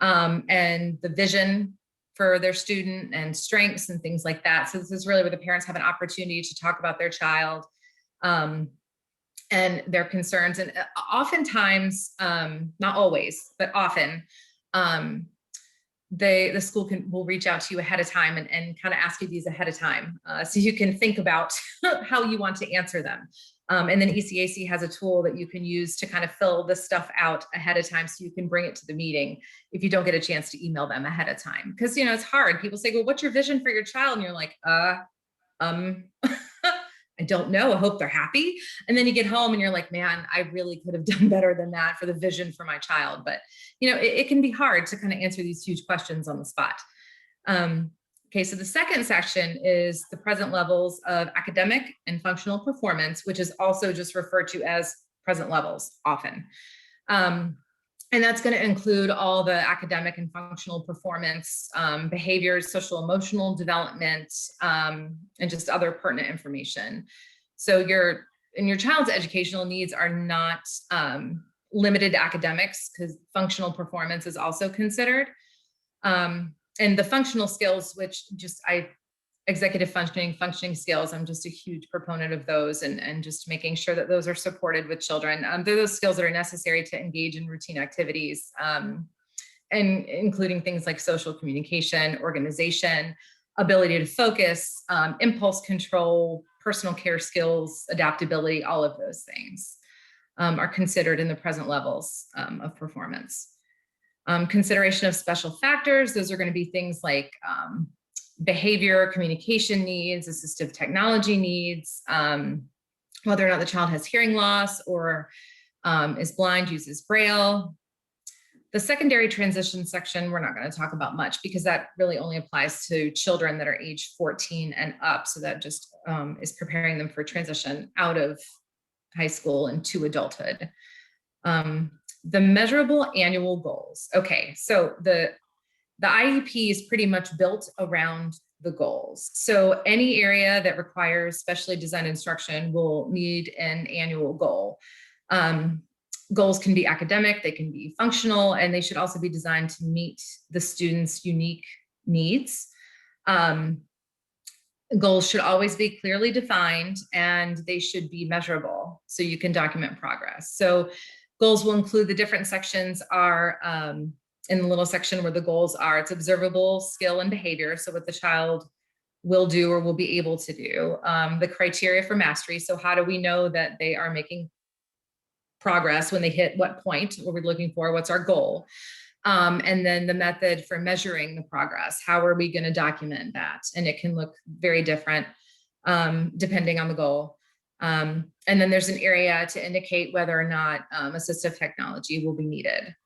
Speaker 1: and the vision for their student and strengths and things like that. So this is really where the parents have an opportunity to talk about their child and their concerns. And oftentimes, not always, but often, the school will reach out to you ahead of time and kind of ask you these ahead of time. So you can think about how you want to answer them. And then ECAC has a tool that you can use to kind of fill this stuff out ahead of time so you can bring it to the meeting if you don't get a chance to email them ahead of time. Because, you know, it's hard. People say, well, what's your vision for your child? And you're like, I don't know. I hope they're happy. And then you get home and you're like, man, I really could have done better than that for the vision for my child. But, you know, it can be hard to kind of answer these huge questions on the spot. Okay, so the second section is the present levels of academic and functional performance, which is also just referred to as present levels often. And that's going to include all the academic and functional performance, behaviors, social emotional development, and just other pertinent information. So your child's educational needs are not limited to academics, because functional performance is also considered. And the functional skills, which executive functioning skills, I'm just a huge proponent of those, and just making sure that those are supported with children. They're those skills that are necessary to engage in routine activities, and including things like social communication, organization, ability to focus, impulse control, personal care skills, adaptability, all of those things are considered in the present levels of performance. Consideration of special factors, those are going to be things like behavior, communication needs, assistive technology needs, whether or not the child has hearing loss or is blind, uses Braille. The secondary transition section, we're not going to talk about much because that really only applies to children that are age 14 and up. So that just is preparing them for transition out of high school into adulthood. The measurable annual goals. Okay, so the IEP is pretty much built around the goals. So any area that requires specially designed instruction will need an annual goal. Goals can be academic, they can be functional, and they should also be designed to meet the student's unique needs. Goals should always be clearly defined, and they should be measurable so you can document progress. So goals will include the different sections are in the little section where the goals are, it's observable skill and behavior. So what the child will do or will be able to do. The criteria for mastery. So how do we know that they are making progress when they hit what point? What we're looking for, what's our goal? And then the method for measuring the progress. How are we going to document that? And it can look very different depending on the goal. And then there's an area to indicate whether or not assistive technology will be needed.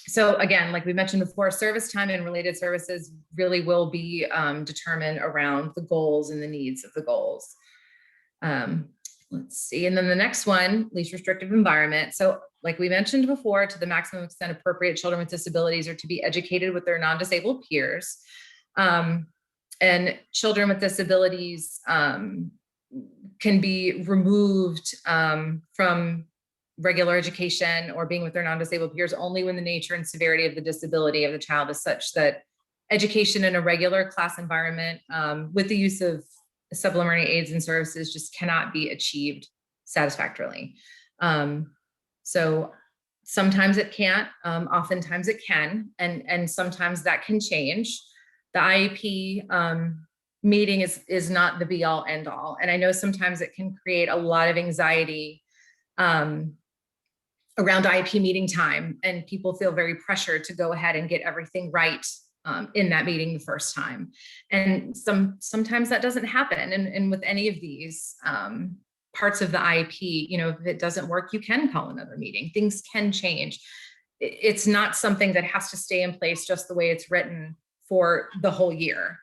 Speaker 1: So again, like we mentioned before, service time and related services really will be determined around the goals and the needs of the goals. Let's see, and then the next one, least restrictive environment. So like we mentioned before, to the maximum extent appropriate, children with disabilities are to be educated with their non-disabled peers. And children with disabilities can be removed from regular education or being with their non-disabled peers only when the nature and severity of the disability of the child is such that education in a regular class environment with the use of supplementary aids and services just cannot be achieved satisfactorily. So sometimes it can't, oftentimes it can, and sometimes that can change. The IEP meeting is not the be all end all. And I know sometimes it can create a lot of anxiety around IEP meeting time, and people feel very pressured to go ahead and get everything right in that meeting the first time. And sometimes that doesn't happen. And with any of these parts of the IEP, you know, if it doesn't work, you can call another meeting. Things can change. It's not something that has to stay in place just the way it's written for the whole year.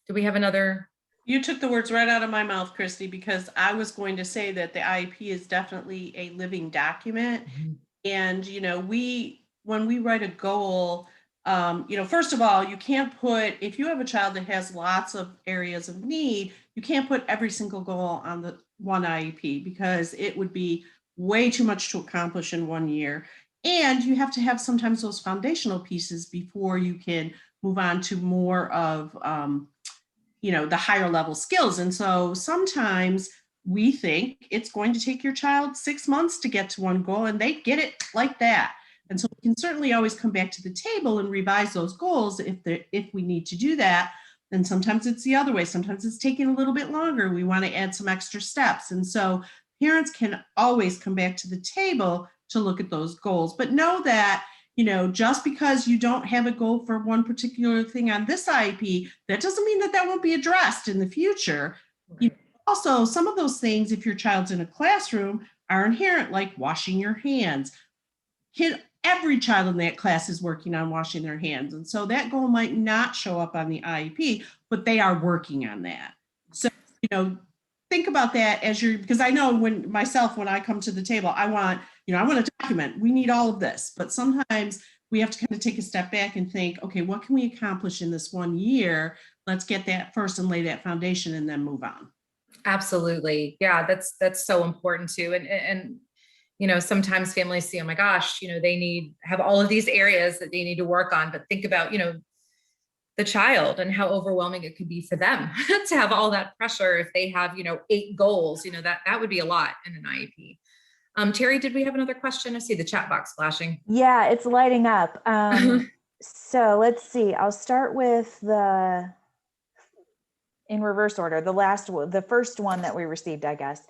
Speaker 1: Do we have another?
Speaker 3: You took the words right out of my mouth, Christy, because I was going to say that the IEP is definitely a living document. Mm-hmm. And, you know, when we write a goal, First of all, you can't put, if you have a child that has lots of areas of need, you can't put every single goal on the one IEP because it would be way too much to accomplish in 1 year. And you have to have sometimes those foundational pieces before you can move on to more of, the higher level skills. And so sometimes we think it's going to take your child 6 months to get to one goal, and they get it like that. And so we can certainly always come back to the table and revise those goals if we need to do that. And sometimes it's the other way. Sometimes it's taking a little bit longer. We want to add some extra steps. And so parents can always come back to the table to look at those goals. But know that, just because you don't have a goal for one particular thing on this IEP, that doesn't mean that won't be addressed in the future.
Speaker 1: Right.
Speaker 3: Also, some of those things, if your child's in a classroom, are inherent, like washing your hands. Every child in that class is working on washing their hands. And so that goal might not show up on the IEP, but they are working on that. So, think about that because I know when I come to the table, I want to document, we need all of this, but sometimes we have to kind of take a step back and think, okay, what can we accomplish in this 1 year? Let's get that first and lay that foundation and then move on.
Speaker 1: Absolutely. Yeah, that's so important too. And sometimes families see, oh my gosh, they have all of these areas that they need to work on, but think about, the child and how overwhelming it could be for them to have all that pressure if they have, 8 goals, that would be a lot in an IEP. Terry, did we have another question? I see the chat box flashing.
Speaker 2: Yeah, it's lighting up. So let's see. I'll start with in reverse order, the first one that we received, I guess.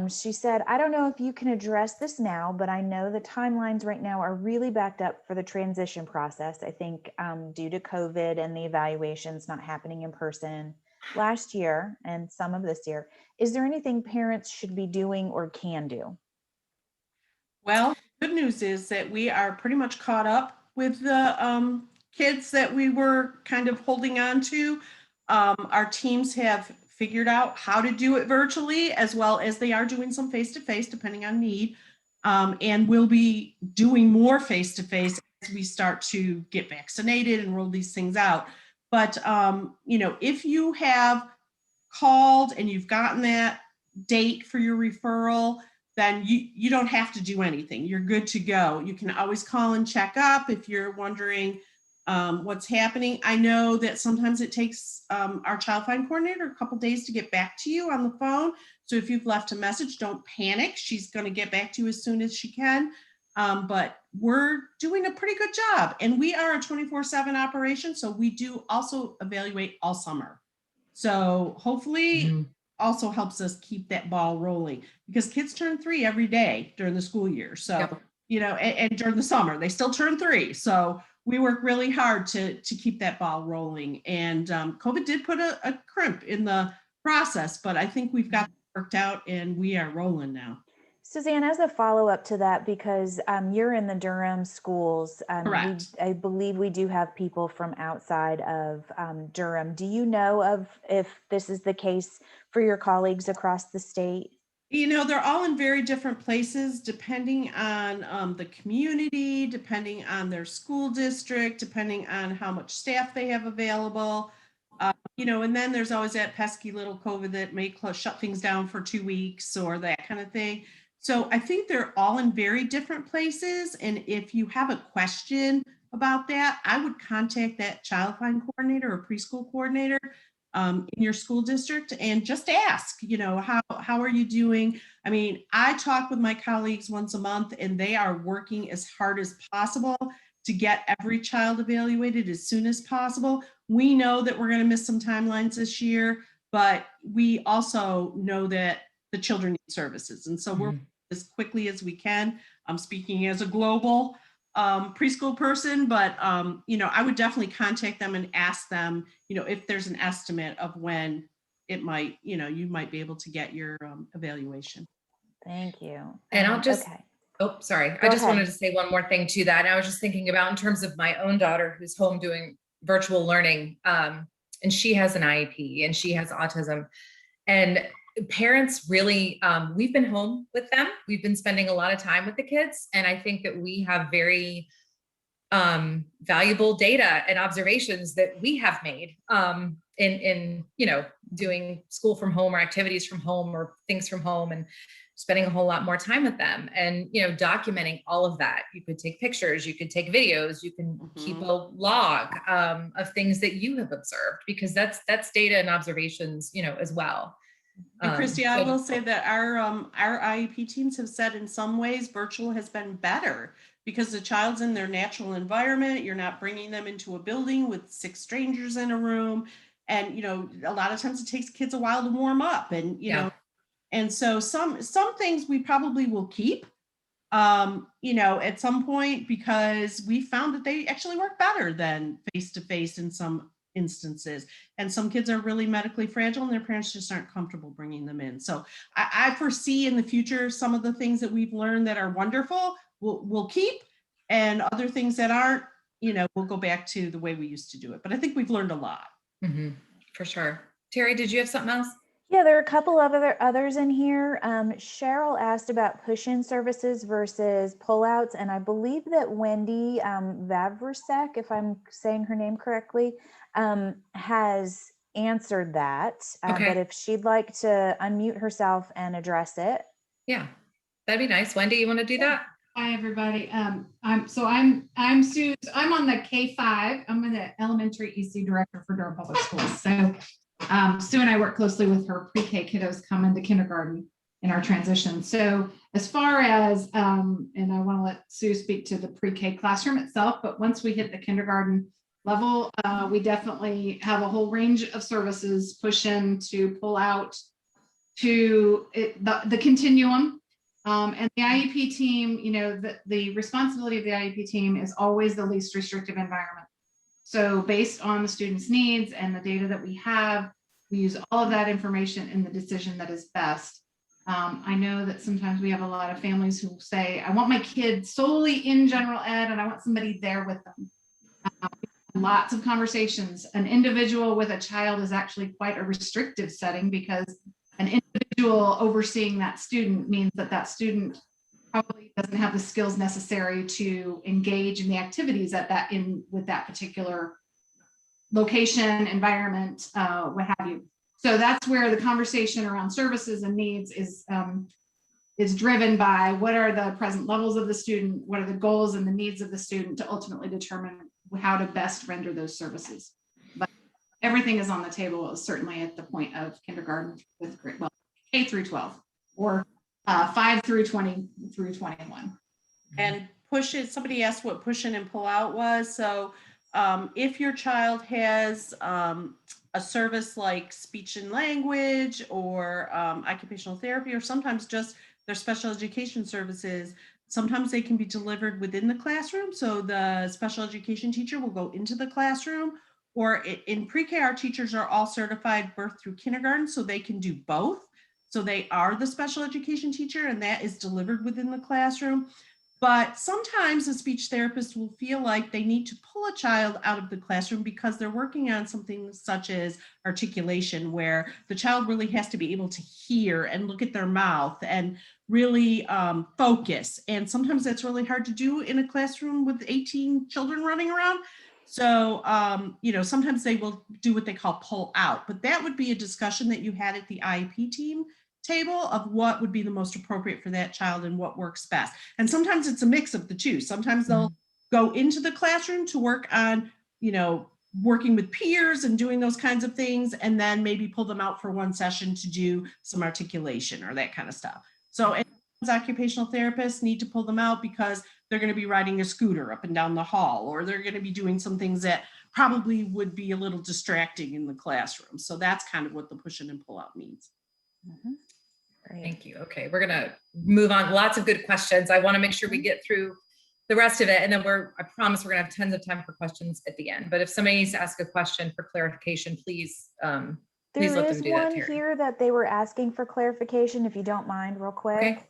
Speaker 2: She said, I don't know if you can address this now, but I know the timelines right now are really backed up for the transition process. I think due to COVID and the evaluations not happening in person last year and some of this year. Is there anything parents should be doing or can do?
Speaker 3: Well, good news is that we are pretty much caught up with the kids that we were kind of holding on to. Our teams have figured out how to do it virtually, as well as they are doing some face-to-face depending on need. And we'll be doing more face-to-face as we start to get vaccinated and roll these things out. But, if you have called and you've gotten that date for your referral, then you don't have to do anything. You're good to go. You can always call and check up if you're wondering what's happening. I know that sometimes it takes our child find coordinator a couple days to get back to you on the phone. So if you've left a message, don't panic. She's going to get back to you as soon as she can. But we're doing a pretty good job. And we are a 24/7 operation. So we do also evaluate all summer. So hopefully also helps us keep that ball rolling, because kids turn 3 every day during the school year. So, and during the summer, they still turn 3. So we work really hard to keep that ball rolling. And COVID did put a crimp in the process, but I think we've got it worked out and we are rolling now.
Speaker 2: Suzanne, as a follow-up to that, because you're in the Durham schools,
Speaker 3: Correct.
Speaker 2: I believe we do have people from outside of Durham. Do you know of if this is the case for your colleagues across the state?
Speaker 3: They're all in very different places, depending on the community, depending on their school district, depending on how much staff they have available. And then there's always that pesky little COVID that may shut things down for 2 weeks or that kind of thing. So I think they're all in very different places. And if you have a question about that, I would contact that child find coordinator or preschool coordinator in your school district and just ask, how are you doing? I mean, I talk with my colleagues once a month and they are working as hard as possible to get every child evaluated as soon as possible. We know that we're going to miss some timelines this year, but we also know that the children need services. And so we're as quickly as we can. I'm speaking as a global preschool person, but I would definitely contact them and ask them, if there's an estimate of when it might, you might be able to get your evaluation.
Speaker 2: Thank you.
Speaker 1: And I'll just,
Speaker 2: okay.
Speaker 1: Oh, sorry.
Speaker 2: Go
Speaker 1: I just
Speaker 2: ahead.
Speaker 1: wanted to say one more thing to that. And I was just thinking about in terms of my own daughter who's home doing virtual learning, and she has an IEP and she has autism. And parents really, we've been home with them. We've been spending a lot of time with the kids. And I think that we have very valuable data and observations that we have made in doing school from home or activities from home or things from home, and spending a whole lot more time with them, and documenting all of that. You could take pictures, you could take videos, you can keep a log of things that you have observed, because that's data and observations as well.
Speaker 3: And Christy, I will say that our IEP teams have said in some ways virtual has been better, because the child's in their natural environment. You're not bringing them into a building with 6 strangers in a room. And, a lot of times it takes kids a while to warm up, and, and so some things we probably will keep, at some point, because we found that they actually work better than face-to-face in some instances. And some kids are really medically fragile and their parents just aren't comfortable bringing them in. So I foresee in the future some of the things that we've learned that are wonderful we'll keep, and other things that aren't, we'll go back to the way we used to do it. But I think we've learned a lot.
Speaker 1: Mm-hmm. For sure. Terry, did you have something else?
Speaker 2: Yeah, there are a couple of others in here. Cheryl asked about push-in services versus pullouts, and I believe that Wendy Vavrsek, if I'm saying her name correctly, has answered that.
Speaker 1: Okay.
Speaker 2: But if she'd like to unmute herself and address it.
Speaker 1: Yeah, that'd be nice. Wendy, you want to do that?
Speaker 5: Hi, everybody. I'm Sue. I'm on the K-5. I'm the elementary EC director for Durham Public Schools. So Sue and I work closely with her pre-K kiddos coming to kindergarten in our transition. So as far as, and I want to let Sue speak to the pre-K classroom itself, but once we hit the kindergarten level, we definitely have a whole range of services, push-in to pull out to the continuum. And the IEP team, the responsibility of the IEP team is always the least restrictive environment. So based on the student's needs and the data that we have, we use all of that information in the decision that is best. I know that sometimes we have a lot of families who say, I want my kid solely in general ed and I want somebody there with them. Lots of conversations. An individual with a child is actually quite a restrictive setting, because an individual overseeing that student means that that student probably doesn't have the skills necessary to engage in the activities with that particular location, environment, what have you. So that's where the conversation around services and needs is driven by what are the present levels of the student, what are the goals and the needs of the student to ultimately determine how to best render those services. But everything is on the table, certainly at the point of kindergarten with K through 12 or 5 through 20 through 21.
Speaker 3: And somebody asked what push-in and pull-out was. So if your child has a service like speech and language or occupational therapy, or sometimes just their special education services, sometimes they can be delivered within the classroom. So the special education teacher will go into the classroom, or in pre-K, our teachers are all certified birth through kindergarten, so they can do both. So they are the special education teacher, and that is delivered within the classroom. But sometimes a speech therapist will feel like they need to pull a child out of the classroom because they're working on something such as articulation, where the child really has to be able to hear and look at their mouth and really focus. And sometimes that's really hard to do in a classroom with 18 children running around. So, sometimes they will do what they call pull out, but that would be a discussion that you had at the IEP team table of what would be the most appropriate for that child and what works best. And sometimes it's a mix of the two. Sometimes they'll go into the classroom to work on, working with peers and doing those kinds of things, and then maybe pull them out for one session to do some articulation or that kind of stuff. So occupational therapists need to pull them out because they're going to be riding a scooter up and down the hall, or they're going to be doing some things that probably would be a little distracting in the classroom. So that's kind of what the push in and pull out means.
Speaker 2: Mm-hmm. Great.
Speaker 1: Thank you. Okay, we're going to move on. Lots of good questions. I want to make sure we get through the rest of it, and then I promise we're going to have tons of time for questions at the end. But if somebody needs to ask a question for clarification, please let them do that.
Speaker 2: There is one here that they were asking for clarification, if you don't mind, real quick.
Speaker 1: Okay.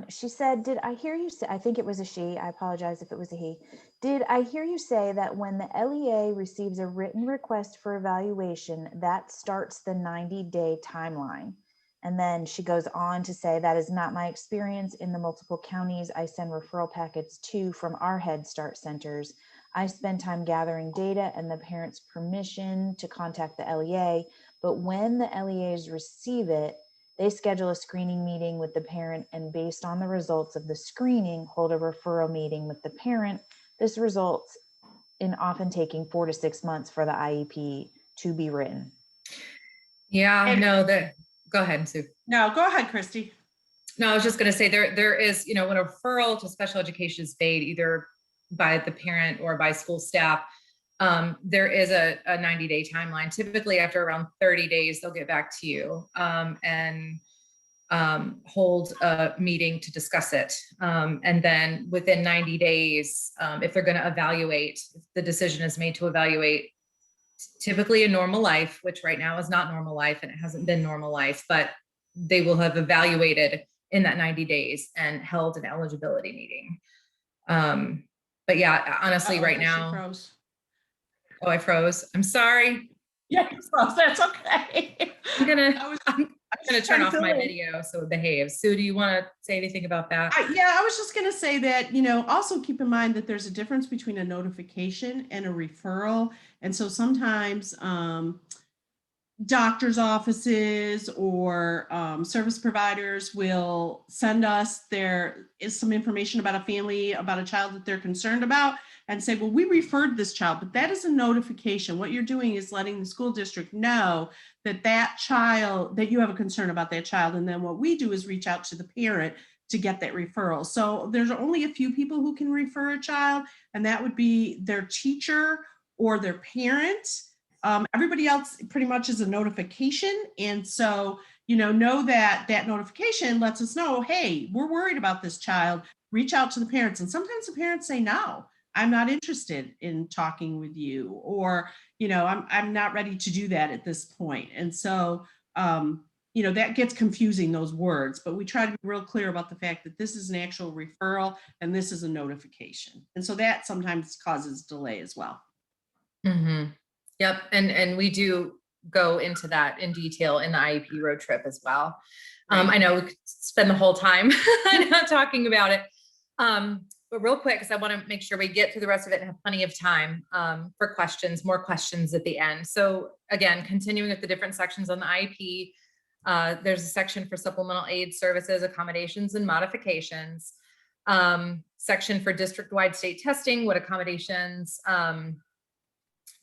Speaker 2: She said, did I hear you say, I think it was a she, I apologize if it was a he. Did I hear you say that when the LEA receives a written request for evaluation, that starts the 90-day timeline? And then she goes on to say, that is not my experience in the multiple counties I send referral packets to from our Head Start centers. I spend time gathering data and the parents' permission to contact the LEA, but when the LEAs receive it, they schedule a screening meeting with the parent, and based on the results of the screening, hold a referral meeting with the parent. This results in often taking 4 to 6 months for the IEP to be written.
Speaker 1: Yeah, no, go ahead, Sue.
Speaker 3: No, go ahead, Christy.
Speaker 1: No, I was just going to say there is, when a referral to special education is made either by the parent or by school staff, there is a 90-day timeline. Typically after around 30 days, they'll get back to you and hold a meeting to discuss it. And then within 90 days, if they're going to evaluate, if the decision is made to evaluate typically a normal life, which right now is not normal life and it hasn't been normal life, but they will have evaluated in that 90 days and held an eligibility meeting. But yeah, honestly, right now.
Speaker 3: She froze.
Speaker 1: Oh, I froze. I'm sorry.
Speaker 3: Yeah, you froze. That's okay.
Speaker 1: I'm gonna turn off my video so it behaves. Sue, do you want to say anything about that?
Speaker 3: Yeah, I was just going to say that, also keep in mind that there's a difference between a notification and a referral. And so sometimes doctor's offices or service providers will send us some information about a family, about a child that they're concerned about, and say, well, we referred this child, but that is a notification. What you're doing is letting the school district know that you have a concern about that child. And then what we do is reach out to the parent to get that referral. So there's only a few people who can refer a child, and that would be their teacher or their parent. Everybody else pretty much is a notification. And so, know that that notification lets us know, hey, we're worried about this child, reach out to the parents. And sometimes the parents say, no, I'm not interested in talking with you, or, I'm not ready to do that at this point. And so, that gets confusing, those words, but we try to be real clear about the fact that this is an actual referral and this is a notification. And so that sometimes causes delay as well.
Speaker 1: Mm-hmm. Yep. And we do go into that in detail in the IEP Road Trip as well. I know we could spend the whole time not talking about it. But real quick, because I want to make sure we get through the rest of it and have plenty of time for questions, more questions at the end. So again, continuing with the different sections on the IEP, there's a section for supplemental aid services, accommodations, and modifications. Section for district-wide state testing, what accommodations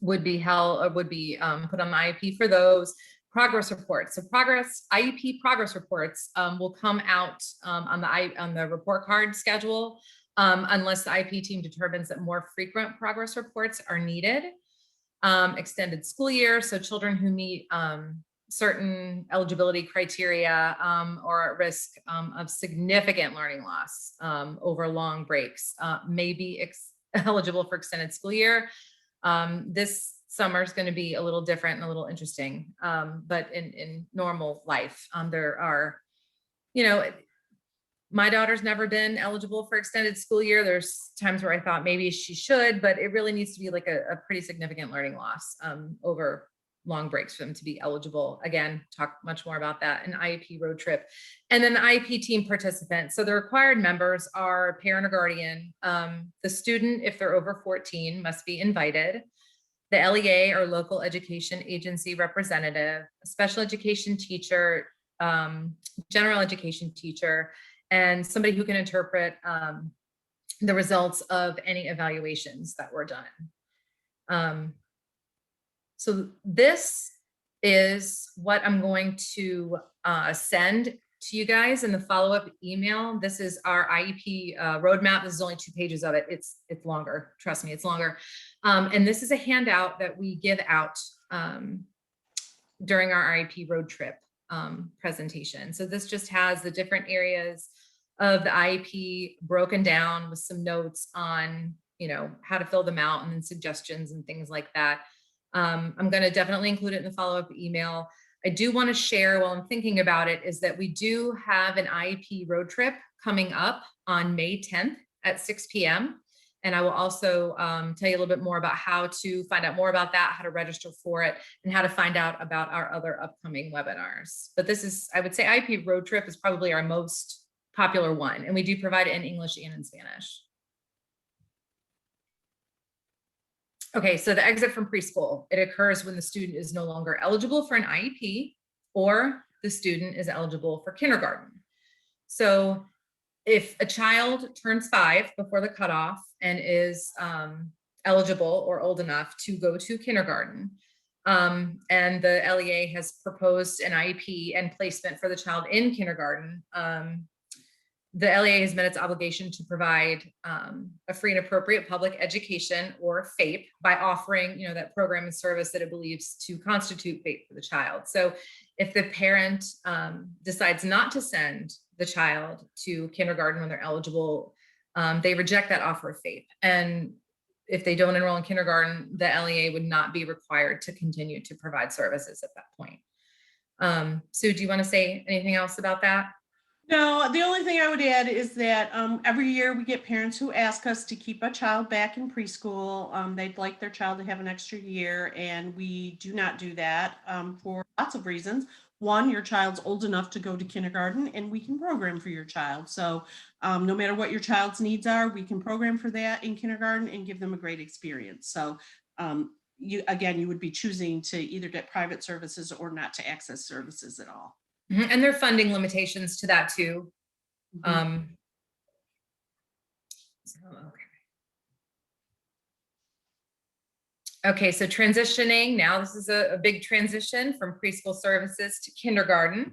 Speaker 1: would be held or would be put on the IEP for those. Progress reports. So IEP progress reports will come out on the report card schedule unless the IEP team determines that more frequent progress reports are needed. Extended school year. So children who meet certain eligibility criteria or at risk of significant learning loss over long breaks may be eligible for extended school year. This summer is going to be a little different and a little interesting, but in normal life, there are, my daughter's never been eligible for extended school year. There's times where I thought maybe she should, but it really needs to be like a pretty significant learning loss over long breaks for them to be eligible. Again, talk much more about that in IEP Road Trip. And then the IEP team participants. So the required members are parent or guardian. The student, if they're over 14, must be invited. The LEA or local education agency representative, a special education teacher, general education teacher, and somebody who can interpret the results of any evaluations that were done. So this is what I'm going to send to you guys in the follow-up email. This is our IEP roadmap. This is only 2 pages of it. It's longer. Trust me, it's longer. And this is a handout that we give out during our IEP Road Trip presentation. So this just has the different areas of the IEP broken down with some notes on, how to fill them out and then suggestions and things like that. I'm going to definitely include it in the follow-up email. I do want to share while I'm thinking about it is that we do have an IEP road trip coming up on May 10th at 6 p.m. And I will also tell you a little bit more about how to find out more about that, how to register for it, and how to find out about our other upcoming webinars. But this is, I would say IEP Road Trip is probably our most popular one, and we do provide it in English and in Spanish. Okay, so the exit from preschool, it occurs when the student is no longer eligible for an IEP or the student is eligible for kindergarten. So if a child turns 5 before the cutoff and is eligible or old enough to go to kindergarten, and the LEA has proposed an IEP and placement for the child in kindergarten, the LEA has met its obligation to provide a free and appropriate public education, or FAPE, by offering, that program and service that it believes to constitute FAPE for the child. So if the parent decides not to send the child to kindergarten when they're eligible, they reject that offer of FAPE. And if they don't enroll in kindergarten, the LEA would not be required to continue to provide services at that point. Sue, do you want to say anything else about that?
Speaker 3: No, the only thing I would add is that every year we get parents who ask us to keep a child back in preschool. They'd like their child to have an extra year, and we do not do that for lots of reasons. One, your child's old enough to go to kindergarten, and we can program for your child. So no matter what your child's needs are, we can program for that in kindergarten and give them a great experience. So you would be choosing to either get private services or not to access services at all.
Speaker 1: And there are funding limitations to that too.
Speaker 3: Mm-hmm.
Speaker 1: Okay, so transitioning now, this is a big transition from preschool services to kindergarten.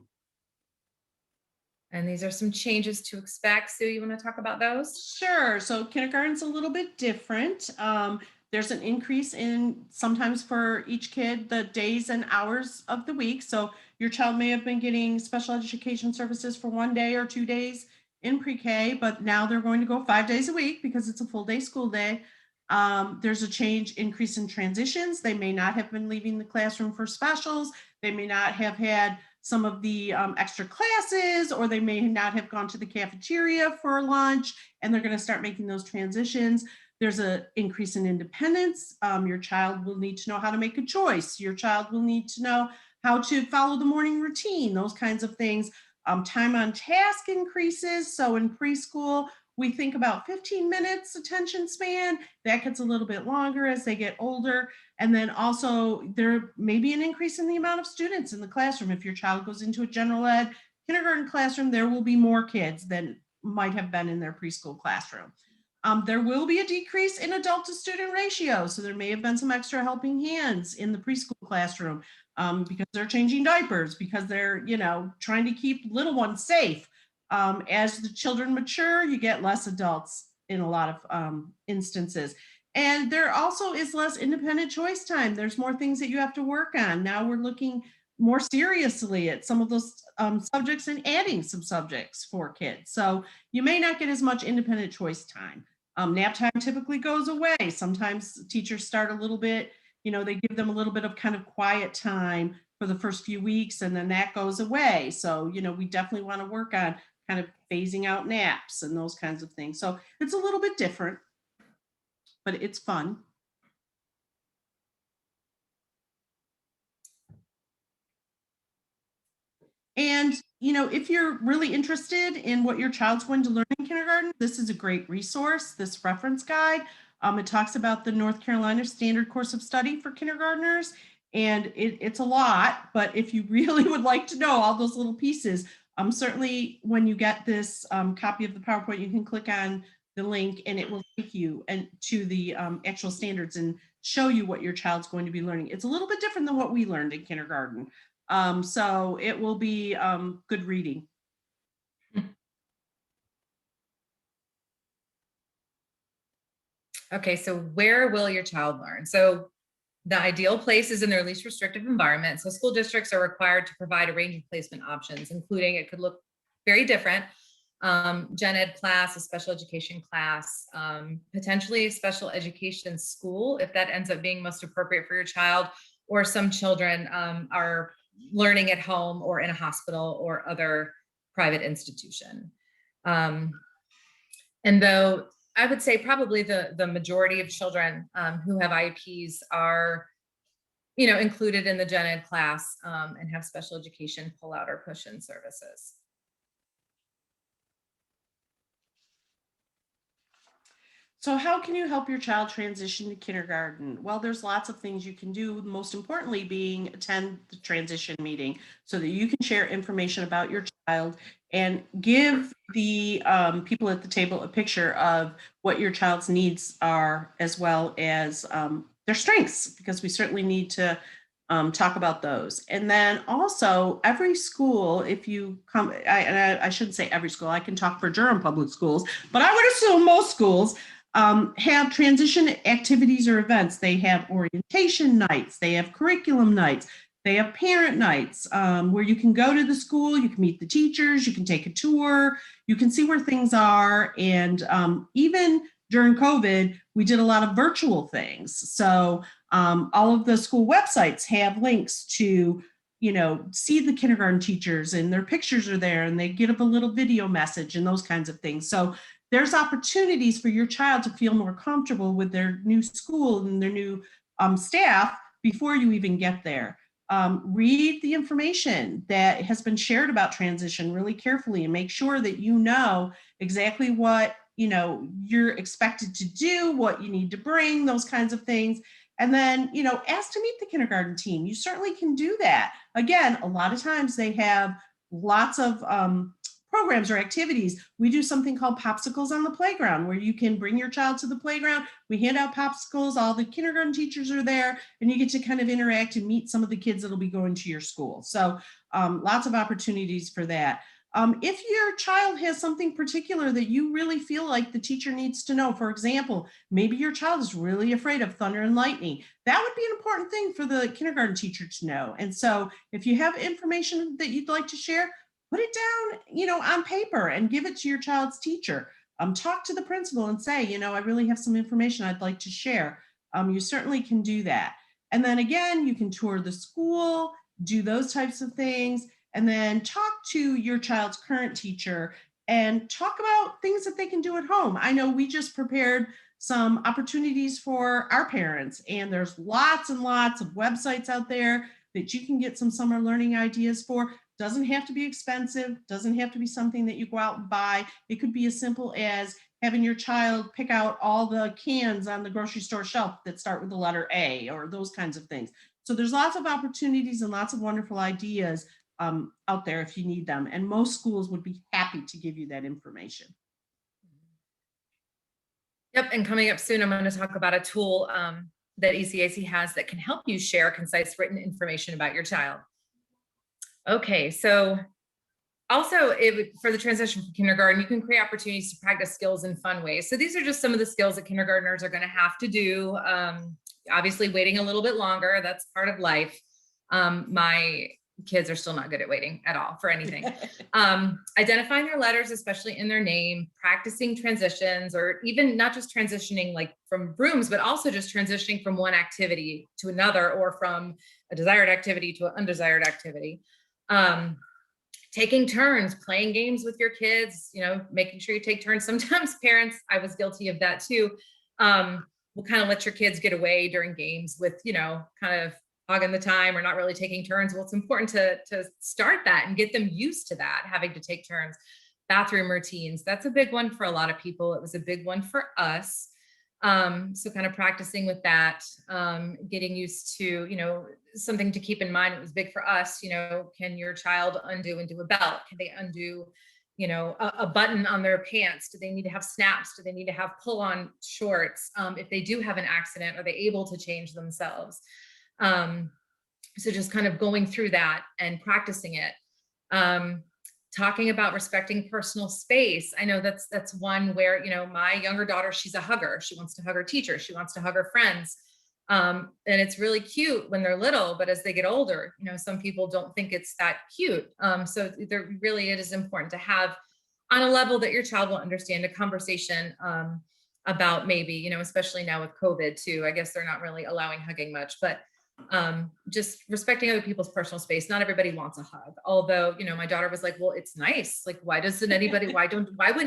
Speaker 1: And these are some changes to expect. Sue, you want to talk about those?
Speaker 3: Sure. So kindergarten's a little bit different. There's an increase in sometimes for each kid, the days and hours of the week. So your child may have been getting special education services for 1 day or 2 days in pre-K, but now they're going to go 5 days a week because it's a full day school day. There's a increase in transitions. They may not have been leaving the classroom for specials. They may not have had some of the extra classes, or they may not have gone to the cafeteria for lunch, and they're going to start making those transitions. There's an increase in independence. Your child will need to know how to make a choice. Your child will need to know how to follow the morning routine, those kinds of things. Time on task increases. So in preschool, we think about 15 minutes attention span. That gets a little bit longer as they get older. And then also there may be an increase in the amount of students in the classroom. If your child goes into a general ed kindergarten classroom, there will be more kids than might have been in their preschool classroom. There will be a decrease in adult to student ratio. So there may have been some extra helping hands in the preschool classroom because they're changing diapers, because they're, trying to keep little ones safe. As the children mature, you get less adults in a lot of instances. And there also is less independent choice time. There's more things that you have to work on. Now we're looking more seriously at some of those subjects and adding some subjects for kids. So you may not get as much independent choice time. Nap time typically goes away. Sometimes teachers start a little bit, they give them a little bit of kind of quiet time for the first few weeks, and then that goes away. So, we definitely want to work on kind of phasing out naps and those kinds of things. So it's a little bit different, but it's fun. And, if you're really interested in what your child's going to learn in kindergarten, this is a great resource, this reference guide. It talks about the North Carolina Standard Course of Study for kindergartners. And it's a lot, but if you really would like to know all those little pieces, certainly when you get this copy of the PowerPoint, you can click on the link and it will take you to the actual standards and show you what your child's going to be learning. It's a little bit different than what we learned in kindergarten. So it will be good reading.
Speaker 1: Okay, so where will your child learn? So the ideal place is in their least restrictive environment. So school districts are required to provide a range of placement options, including, it could look very different, gen ed class, a special education class, potentially a special education school, if that ends up being most appropriate for your child, or some children are learning at home or in a hospital or other private institution. And though I would say probably the majority of children who have IEPs are, included in the gen ed class and have special education PullOut or PushIn services.
Speaker 3: So how can you help your child transition to kindergarten? Well, there's lots of things you can do, most importantly being attend the transition meeting so that you can share information about your child and give the people at the table a picture of what your child's needs are, as well as their strengths, because we certainly need to talk about those. And then also every school, if you come, I shouldn't say every school, I can talk for Durham Public Schools, but I would assume most schools have transition activities or events. They have orientation nights, they have curriculum nights, they have parent nights where you can go to the school, you can meet the teachers, you can take a tour, you can see where things are. And even during COVID, we did a lot of virtual things. So all of the school websites have links to, see the kindergarten teachers, and their pictures are there, and they give a little video message and those kinds of things. So there's opportunities for your child to feel more comfortable with their new school and their new staff before you even get there. Read the information that has been shared about transition really carefully and make sure that you know exactly what you're expected to do, what you need to bring, those kinds of things. And then, ask to meet the kindergarten team. You certainly can do that. Again, a lot of times they have lots of programs or activities. We do something called Popsicles on the Playground, where you can bring your child to the playground. We hand out popsicles, all the kindergarten teachers are there, and you get to kind of interact and meet some of the kids that'll be going to your school. So lots of opportunities for that. If your child has something particular that you really feel like the teacher needs to know, for example, maybe your child is really afraid of thunder and lightning, that would be an important thing for the kindergarten teacher to know. And so if you have information that you'd like to share, put it down, on paper and give it to your child's teacher. Talk to the principal and say, I really have some information I'd like to share. You certainly can do that. And then again, you can tour the school, do those types of things, and then talk to your child's current teacher and talk about things that they can do at home. I know we just prepared some opportunities for our parents, and there's lots and lots of websites out there that you can get some summer learning ideas for. Doesn't have to be expensive, doesn't have to be something that you go out and buy. It could be as simple as having your child pick out all the cans on the grocery store shelf that start with the letter A, or those kinds of things. So there's lots of opportunities and lots of wonderful ideas out there if you need them. And most schools would be happy to give you that information.
Speaker 1: Yep, and coming up soon, I'm going to talk about a tool that ECAC has that can help you share concise written information about your child. Okay, so also for the transition from kindergarten, you can create opportunities to practice skills in fun ways. So these are just some of the skills that kindergartners are going to have to do. Obviously, waiting a little bit longer, that's part of life. My kids are still not good at waiting at all for anything. Identifying their letters, especially in their name, practicing transitions, or even not just transitioning like from rooms, but also just transitioning from one activity to another, or from a desired activity to an undesired activity. Taking turns, playing games with your kids, making sure you take turns. Sometimes parents, I was guilty of that too, will kind of let your kids get away during games with, kind of hogging the time or not really taking turns. Well, it's important to start that and get them used to that, having to take turns. Bathroom routines, that's a big one for a lot of people. It was a big one for us. So kind of practicing with that, getting used to, something to keep in mind. It was big for us, can your child undo and do a belt? Can they undo, a button on their pants? Do they need to have snaps? Do they need to have pull-on shorts? If they do have an accident, are they able to change themselves? So just kind of going through that and practicing it. Talking about respecting personal space. I know that's one where, my younger daughter, she's a hugger. She wants to hug her teacher. She wants to hug her friends. And it's really cute when they're little, but as they get older, some people don't think it's that cute. So there really, it is important to have on a level that your child will understand a conversation, about maybe, especially now with COVID too. I guess they're not really allowing hugging much, but Just respecting other people's personal space. Not everybody wants a hug. Although, you know, my daughter was like, well, it's nice. Like, why wouldn't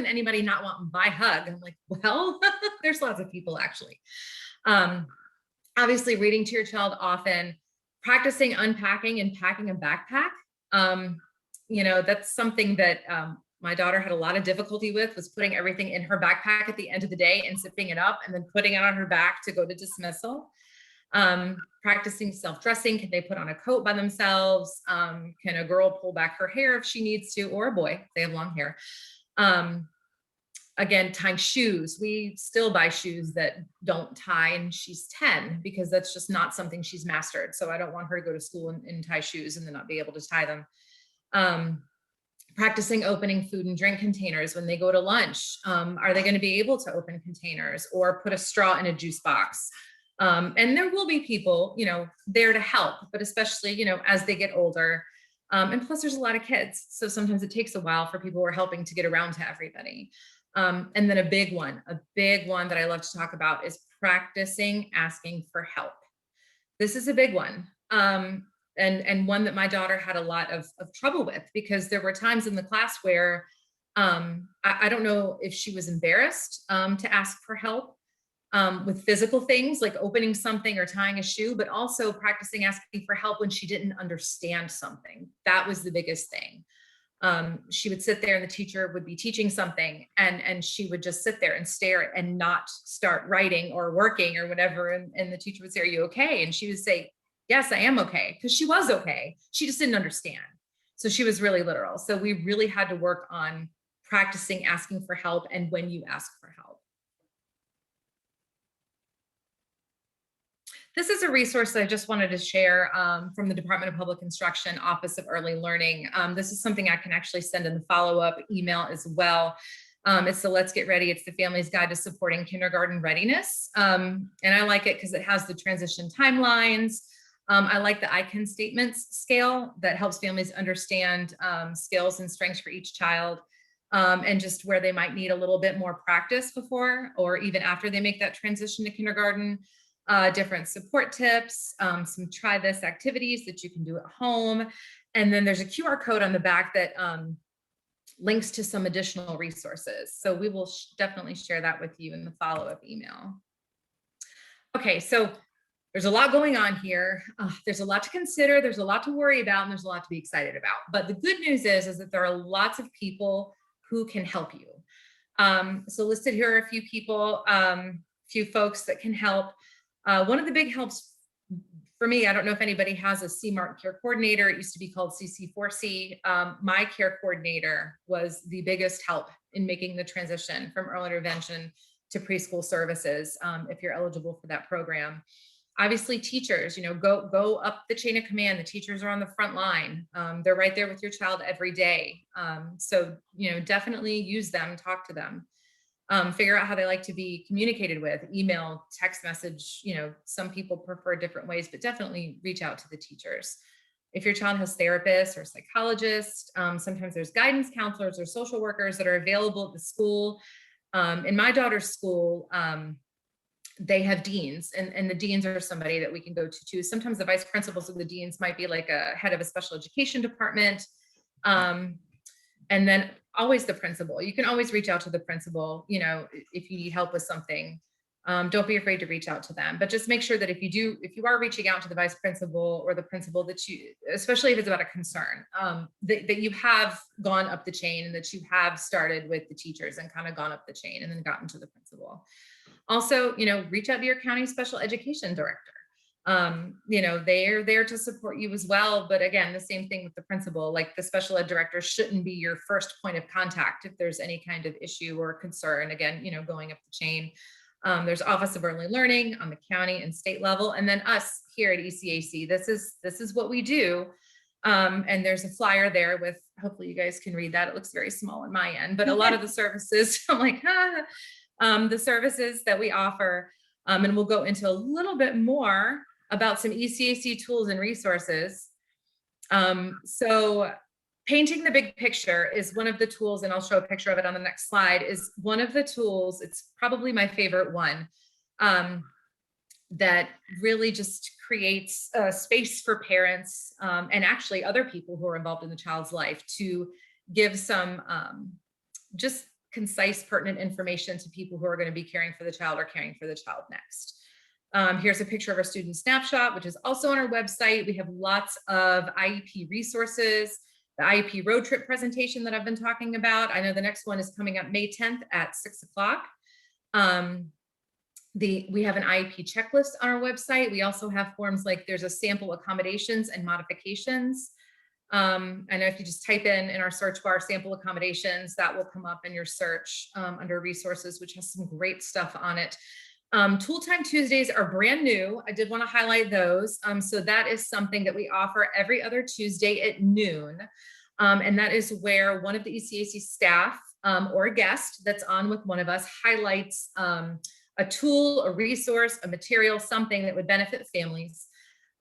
Speaker 1: anybody not want my hug? I'm like, well, there's lots of people actually. Obviously reading to your child often, practicing unpacking and packing a backpack. You know, that's something that, my daughter had a lot of difficulty with, was putting everything in her backpack at the end of the day and zipping it up and then putting it on her back to go to dismissal. Practicing self-dressing. Can they put on a coat by themselves? Can a girl pull back her hair if she needs to, or a boy, if they have long hair? Again, tying shoes. We still buy shoes that don't tie, and she's 10 because that's just not something she's mastered. So I don't want her to go to school and tie shoes and then not be able to tie them. Practicing opening food and drink containers when they go to lunch. Are they going to be able to open containers or put a straw in a juice box? And there will be people, you know, there to help, but especially, you know, as they get older. And plus there's a lot of kids. So sometimes it takes a while for people who are helping to get around to everybody. And then a big one that I love to talk about is practicing asking for help. This is a big one. And one that my daughter had a lot of trouble with, because there were times in the class where I don't know if she was embarrassed to ask for help with physical things like opening something or tying a shoe, but also practicing asking for help when she didn't understand something. That was the biggest thing. She would sit there and the teacher would be teaching something and she would just sit there and stare and not start writing or working or whatever. And the teacher would say, "Are you okay?" And she would say, "Yes, I am okay," because she was okay. She just didn't understand. So she was really literal. So we really had to work on practicing asking for help and when you ask for help. This is a resource that I just wanted to share from the Department of Public Instruction, Office of Early Learning. This is something I can actually send in the follow-up email as well. It's the Let's Get Ready. It's the Family's Guide to Supporting Kindergarten Readiness. And I like it because it has the transition timelines. I like the I Can statements scale that helps families understand skills and strengths for each child, and just where they might need a little bit more practice before or even after they make that transition to kindergarten. Different support tips, some try this activities that you can do at home. And then there's a QR code on the back that links to some additional resources. So we will definitely share that with you in the follow-up email. Okay, so there's a lot going on here. There's a lot to consider. There's a lot to worry about, and there's a lot to be excited about. But the good news is that there are lots of people who can help you. So listed here are a few people, few folks that can help. One of the big helps for me, I don't know if anybody has a CMARC care coordinator. It used to be called CC4C. My care coordinator was the biggest help in making the transition from early intervention to preschool services, if you're eligible for that program. Obviously, teachers, you know, go up the chain of command. The teachers are on the front line. They're right there with your child every day. So, you know, definitely use them, talk to them. Figure out how they like to be communicated with, email, text message. You know, some people prefer different ways, but definitely reach out to the teachers. If your child has therapists or psychologists, sometimes there's guidance counselors or social workers that are available at the school. In my daughter's school, they have deans, and the deans are somebody that we can go to too. Sometimes the vice principals of the deans might be like a head of a special education department. And then always the principal. You can always reach out to the principal, you know, if you need help with something. Don't be afraid to reach out to them, but just make sure that if you are reaching out to the vice principal or the principal, that you, especially if it's about a concern, that you have gone up the chain and that you have started with the teachers and kind of gone up the chain and then gotten to the principal. Also, you know, reach out to your county special education director. You know, they're there to support you as well. But again, the same thing with the principal, like the special ed director shouldn't be your first point of contact if there's any kind of issue or concern. Again, you know, going up the chain. There's Office of Early Learning on the county and state level, and then us here at ECAC. This is what we do. And there's a flyer there with, hopefully you guys can read that. It looks very small on my end, but a lot of the services, I'm like, the services that we offer. And we'll go into a little bit more about some ECAC tools and resources. So painting the big picture is one of the tools, and I'll show a picture of it on the next slide, is one of the tools. It's probably my favorite one. that really just creates a space for parents and actually other people who are involved in the child's life to give some just concise, pertinent information to people who are going to be caring for the child or caring for the child next. Here's a picture of our student snapshot, which is also on our website. We have lots of IEP resources, the IEP Road Trip presentation that I've been talking about. I know the next one is coming up May 10th at 6 o'clock. We have an IEP checklist on our website. We also have forms like there's a sample accommodations and modifications. I know if you just type in our search bar sample accommodations, that will come up in your search under resources, which has some great stuff on it. Tool Time Tuesdays are brand new. I did want to highlight those. So that is something that we offer every other Tuesday at noon. And that is where one of the ECAC staff or a guest that's on with one of us highlights a tool, a resource, a material, something that would benefit families.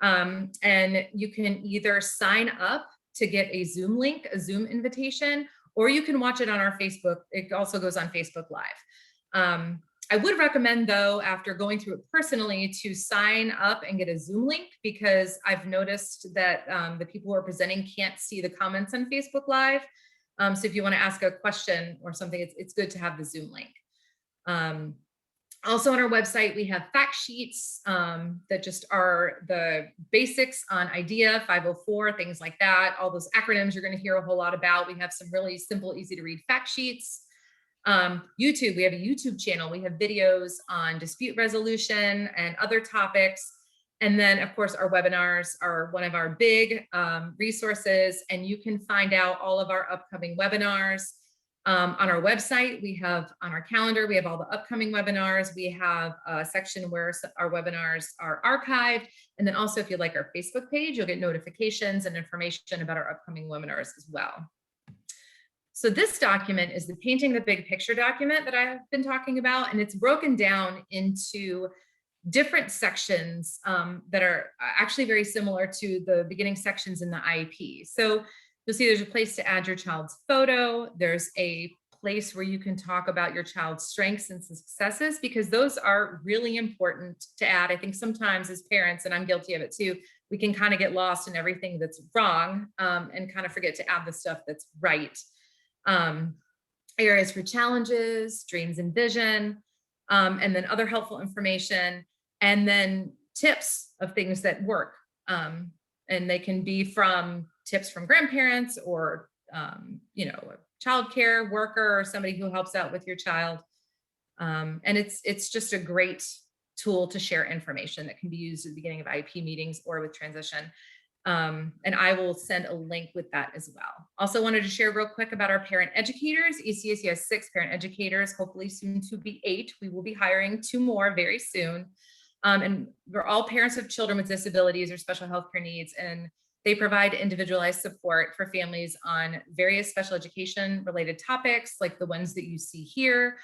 Speaker 1: And you can either sign up to get a Zoom link, a Zoom invitation, or you can watch it on our Facebook. It also goes on Facebook Live. I would recommend, though, after going through it personally, to sign up and get a Zoom link, because I've noticed that the people who are presenting can't see the comments on Facebook Live. So if you want to ask a question or something, it's good to have the Zoom link. Also on our website, we have fact sheets that just are the basics on IDEA, 504, things like that. All those acronyms you're going to hear a whole lot about. We have some really simple, easy to read fact sheets. YouTube, we have a YouTube channel. We have videos on dispute resolution and other topics. And then, of course, our webinars are one of our big resources, and you can find out all of our upcoming webinars on our website. We have on our calendar, we have all the upcoming webinars. We have a section where our webinars are archived. And then also, if you like our Facebook page, you'll get notifications and information about our upcoming webinars as well. So this document is the Painting the Big Picture document that I've been talking about, and it's broken down into different sections that are actually very similar to the beginning sections in the IEP. So you'll see there's a place to add your child's photo. There's a place where you can talk about your child's strengths and successes, because those are really important to add. I think sometimes as parents, and I'm guilty of it too, we can kind of get lost in everything that's wrong and kind of forget to add the stuff that's right. Areas for challenges, dreams and vision, and then other helpful information, and then tips of things that work. And they can be from tips from grandparents or, you know, a childcare worker or somebody who helps out with your child. And it's just a great tool to share information that can be used at the beginning of IEP meetings or with transition. And I will send a link with that as well. Also wanted to share real quick about our parent educators. ECAC has 6 parent educators, hopefully soon to be 8. We will be hiring 2 more very soon. And we're all parents of children with disabilities or special healthcare needs, and they provide individualized support for families on various special education related topics like the ones that you see here.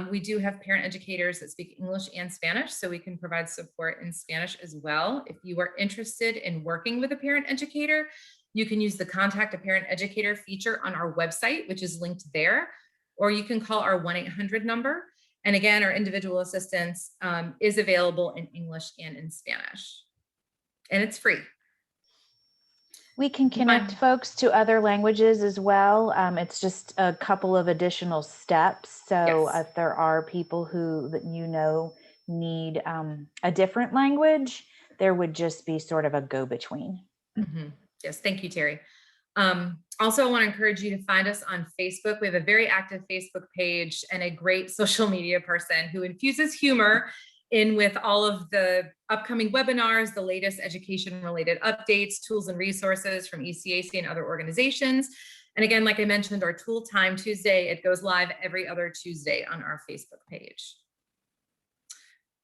Speaker 1: We do have parent educators that speak English and Spanish, so we can provide support in Spanish as well. If you are interested in working with a parent educator, you can use the Contact a Parent Educator feature on our website, which is linked there, or you can call our 1-800 number. And again, our individual assistance is available in English and in Spanish, and it's free.
Speaker 2: We can connect folks to other languages as well. It's just a couple of additional steps. So
Speaker 1: Yes.
Speaker 2: if there are people who that you know need a different language, there would just be sort of a go-between.
Speaker 1: Mm-hmm. Yes, thank you, Terry. Also, I want to encourage you to find us on Facebook. We have a very active Facebook page and a great social media person who infuses humor in with all of the upcoming webinars, the latest education-related updates, tools and resources from ECAC and other organizations. And again, like I mentioned, our Tool Time Tuesday, it goes live every other Tuesday on our Facebook page.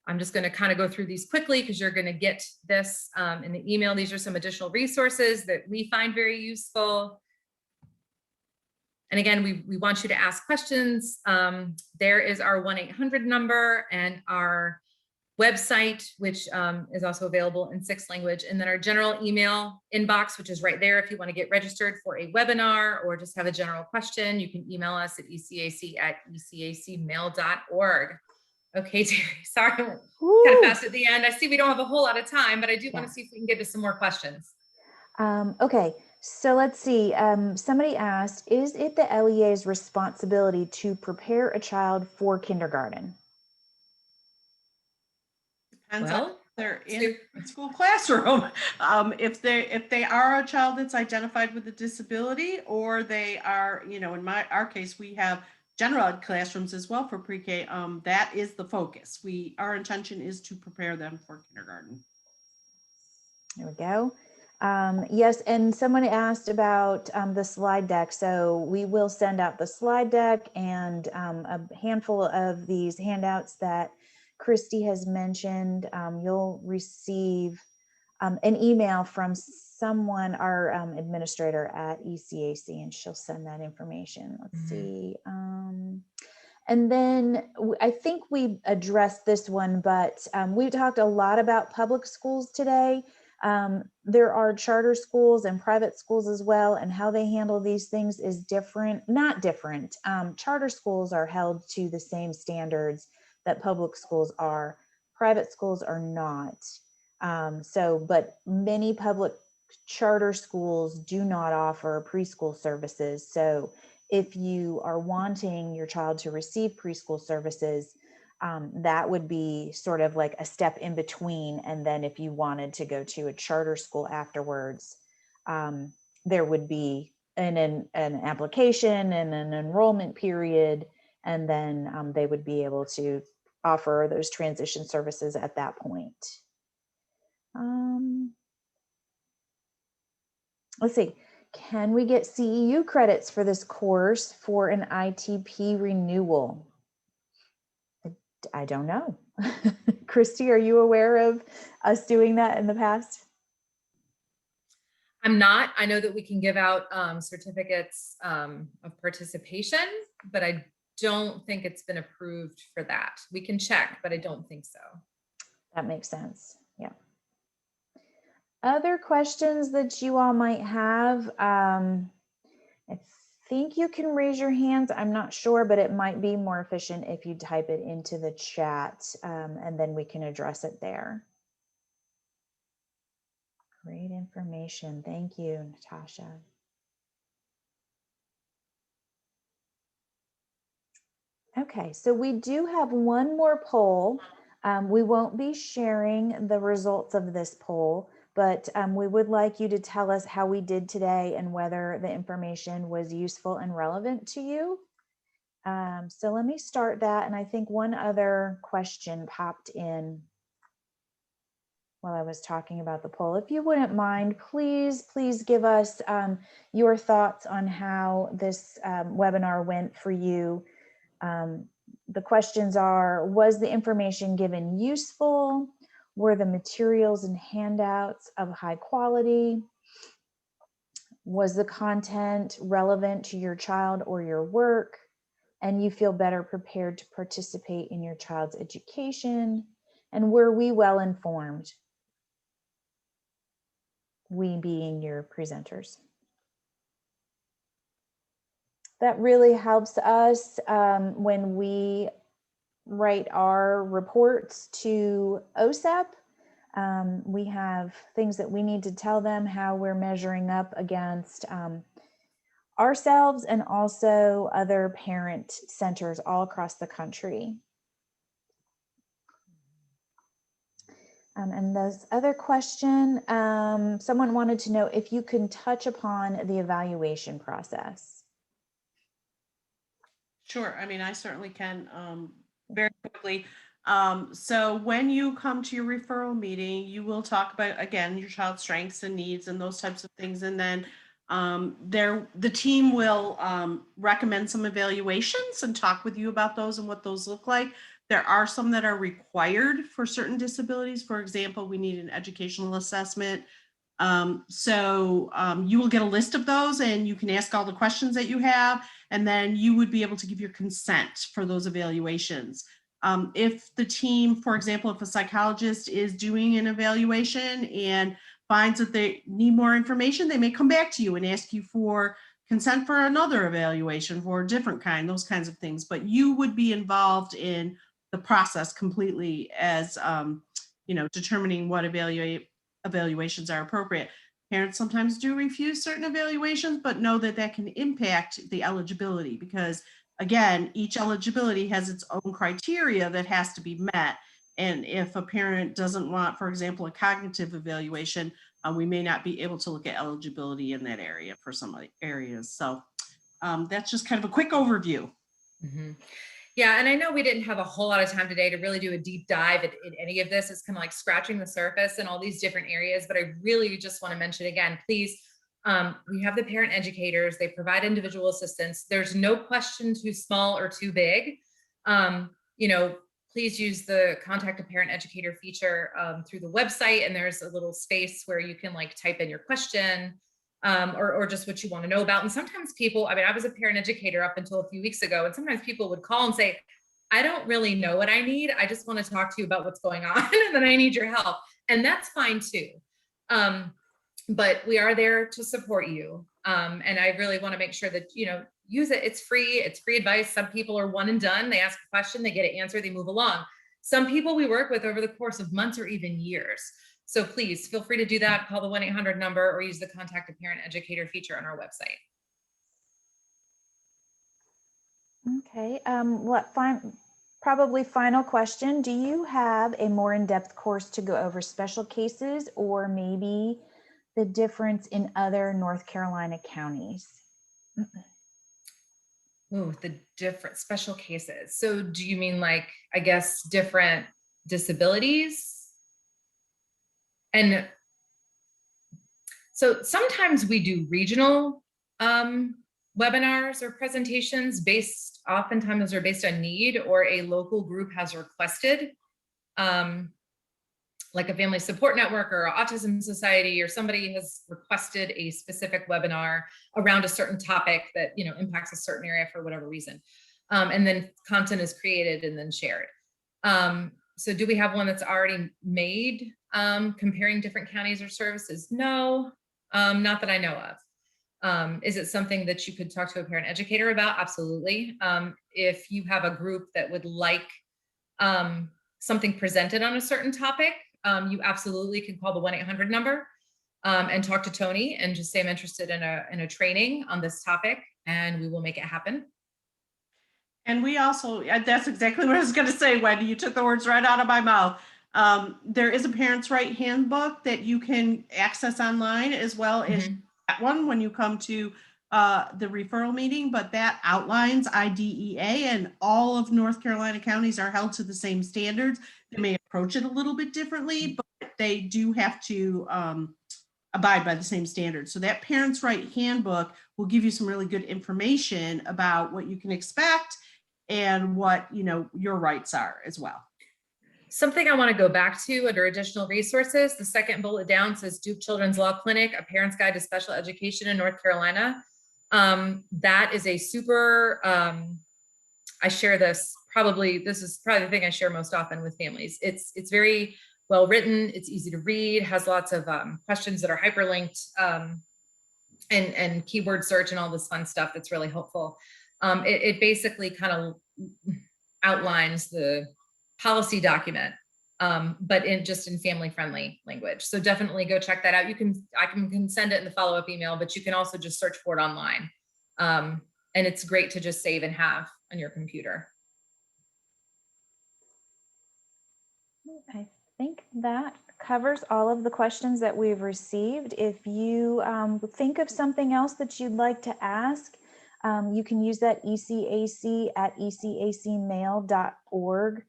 Speaker 1: I'm just going to kind of go through these quickly because you're going to get this in the email. These are some additional resources that we find very useful. And again, we want you to ask questions. There is our 1-800 number and our website, which is also available in 6 languages, and then our general email inbox, which is right there. If you want to get registered for a webinar or just have a general question, you can email us at ecac@ecacmail.org. Okay, Terry, sorry, kind of
Speaker 2: Woo.
Speaker 1: fast at the end. I see we don't have a whole lot of time, but I do want
Speaker 2: Yeah.
Speaker 1: to see if we can get to some more questions.
Speaker 2: Okay, so let's see. Somebody asked, is it the LEA's responsibility to prepare a child for kindergarten?
Speaker 3: Depends on
Speaker 1: Well,
Speaker 3: if they're in a school classroom. If they are a child that's identified with a disability, or they are, in our case, we have general ed classrooms as well for pre-K. That is the focus. Our intention is to prepare them for kindergarten.
Speaker 2: There we go. Yes, and someone asked about the slide deck. So we will send out the slide deck and a handful of these handouts that Christy has mentioned. You'll receive an email from someone, our administrator at ECAC, and she'll send that information. Let's see. And then I think we addressed this one, but we talked a lot about public schools today. There are charter schools and private schools as well, and how they handle these things is different, not different. Charter schools are held to the same standards that public schools are. Private schools are not. But many public charter schools do not offer preschool services. So if you are wanting your child to receive preschool services, that would be sort of like a step in between. And then if you wanted to go to a charter school afterwards, there would be an application and an enrollment period, and then they would be able to offer those transition services at that point. Let's see. Can we get CEU credits for this course for an ITP renewal? I don't know. Christy, are you aware of us doing that in the past?
Speaker 1: I'm not. I know that we can give out certificates of participation, but I don't think it's been approved for that. We can check, but I don't think so.
Speaker 2: That makes sense. Yeah. Other questions that you all might have? I think you can raise your hands. I'm not sure, but it might be more efficient if you type it into the chat, and then we can address it there. Great information. Thank you, Natasha. Okay, so we do have one more poll. We won't be sharing the results of this poll, but we would like you to tell us how we did today and whether the information was useful and relevant to you. So let me start that. And I think one other question popped in while I was talking about the poll. If you wouldn't mind, please give us your thoughts on how this webinar went for you. The questions are, was the information given useful? Were the materials and handouts of high quality? Was the content relevant to your child or your work? And you feel better prepared to participate in your child's education? And were we well informed? We being your presenters. That really helps us when we write our reports to OSEP. We have things that we need to tell them how we're measuring up against ourselves and also other parent centers all across the country. And this other question, someone wanted to know if you can touch upon the evaluation process.
Speaker 3: Sure. I mean, I certainly can very quickly. So when you come to your referral meeting, you will talk about, again, your child's strengths and needs and those types of things. And then the team will recommend some evaluations and talk with you about those and what those look like. There are some that are required for certain disabilities. For example, we need an educational assessment. You will get a list of those and you can ask all the questions that you have, and then you would be able to give your consent for those evaluations. If the team, for example, if a psychologist is doing an evaluation and finds that they need more information, they may come back to you and ask you for consent for another evaluation for a different kind, those kinds of things. But you would be involved in the process completely as, determining what evaluations are appropriate. Parents sometimes do refuse certain evaluations, but know that that can impact the eligibility because, again, each eligibility has its own criteria that has to be met. And if a parent doesn't want, for example, a cognitive evaluation, we may not be able to look at eligibility in that area for some areas. So that's just kind of a quick overview.
Speaker 1: Mm-hmm. Yeah, and I know we didn't have a whole lot of time today to really do a deep dive in any of this. It's kind of like scratching the surface in all these different areas, but I really just want to mention again, please, we have the parent educators, they provide individual assistance. There's no question too small or too big. Please use the contact a parent educator feature through the website, and there's a little space where you can like type in your question or just what you want to know about. And sometimes people, I was a parent educator up until a few weeks ago, and sometimes people would call and say, I don't really know what I need. I just want to talk to you about what's going on and then I need your help. And that's fine too. But we are there to support you. And I really want to make sure that, use it. It's free advice. Some people are one and done. They ask a question, they get an answer, they move along. Some people we work with over the course of months or even years. So please feel free to do that. Call the 1-800 number or use the contact a parent educator feature on our website.
Speaker 2: Okay. Probably final question. Do you have a more in-depth course to go over special cases or maybe the difference in other North Carolina counties?
Speaker 1: Ooh, the different special cases. So do you mean like, I guess, different disabilities? And so sometimes we do regional webinars or presentations oftentimes they're based on need or a local group has requested, like a family support network or autism society, or somebody has requested a specific webinar around a certain topic that, impacts a certain area for whatever reason. And then content is created and then shared. So do we have one that's already made comparing different counties or services? No, not that I know of. Is it something that you could talk to a parent educator about? Absolutely. If you have a group that would like something presented on a certain topic, you absolutely can call the 1-800 number and talk to Tony and just say, I'm interested in a training on this topic, and we will make it happen.
Speaker 3: And we also, that's exactly what I was going to say, Wendy. You took the words right out of my mouth. There is a Parents' Right handbook that you can access online as well as that one when you come to the referral meeting, but that outlines IDEA, and all of North Carolina counties are held to the same standards. They may approach it a little bit differently, but they do have to abide by the same standards. So that Parents' Right handbook will give you some really good information about what you can expect and what your rights are as well.
Speaker 1: Something I want to go back to under additional resources, the second bullet down says Duke Children's Law Clinic, a parent's guide to special education in North Carolina. That is a super, I share this is probably the thing I share most often with families. It's very well written. It's easy to read, has lots of questions that are hyperlinked and keyword search and all this fun stuff that's really helpful. It basically kind of outlines the policy document, but in family-friendly language. So definitely go check that out. I can send it in the follow-up email, but you can also just search for it online. And it's great to just save and have on your computer.
Speaker 2: I think that covers all of the questions that we've received. If you think of something else that you'd like to ask, you can use that ecac@ecacmail.org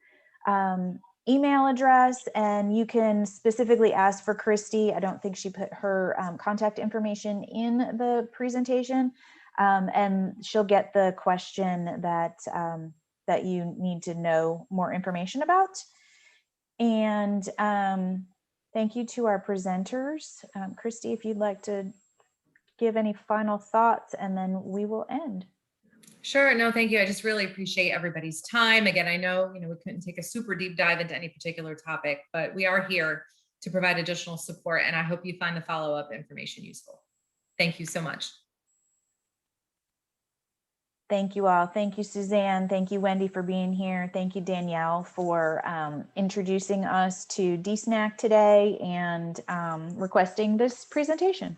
Speaker 2: email address, and you can specifically ask for Christy. I don't think she put her contact information in the presentation, and she'll get the question that you need to know more information about. And thank you to our presenters. Christy, if you'd like to give any final thoughts, and then we will end.
Speaker 1: Sure. No, thank you. I just really appreciate everybody's time. Again, I know, we couldn't take a super deep dive into any particular topic, but we are here to provide additional support, and I hope you find the follow-up information useful. Thank you so much.
Speaker 2: Thank you all. Thank you, Suzanne. Thank you, Wendy, for being here. Thank you, Danielle, for introducing us to DSNAC today and requesting this presentation.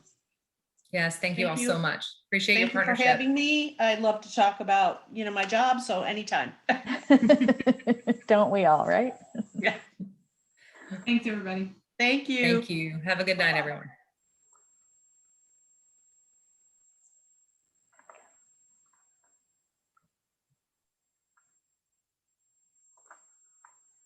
Speaker 1: Yes, thank you all
Speaker 3: Thank you.
Speaker 1: so much. Appreciate your
Speaker 3: Thank you for
Speaker 1: partnership.
Speaker 3: having me. I'd love to talk about, my job. So anytime.
Speaker 2: Don't we all, right?
Speaker 3: Yeah.
Speaker 5: Thanks, everybody.
Speaker 3: Thank you.
Speaker 1: Thank you. Have a good night, everyone.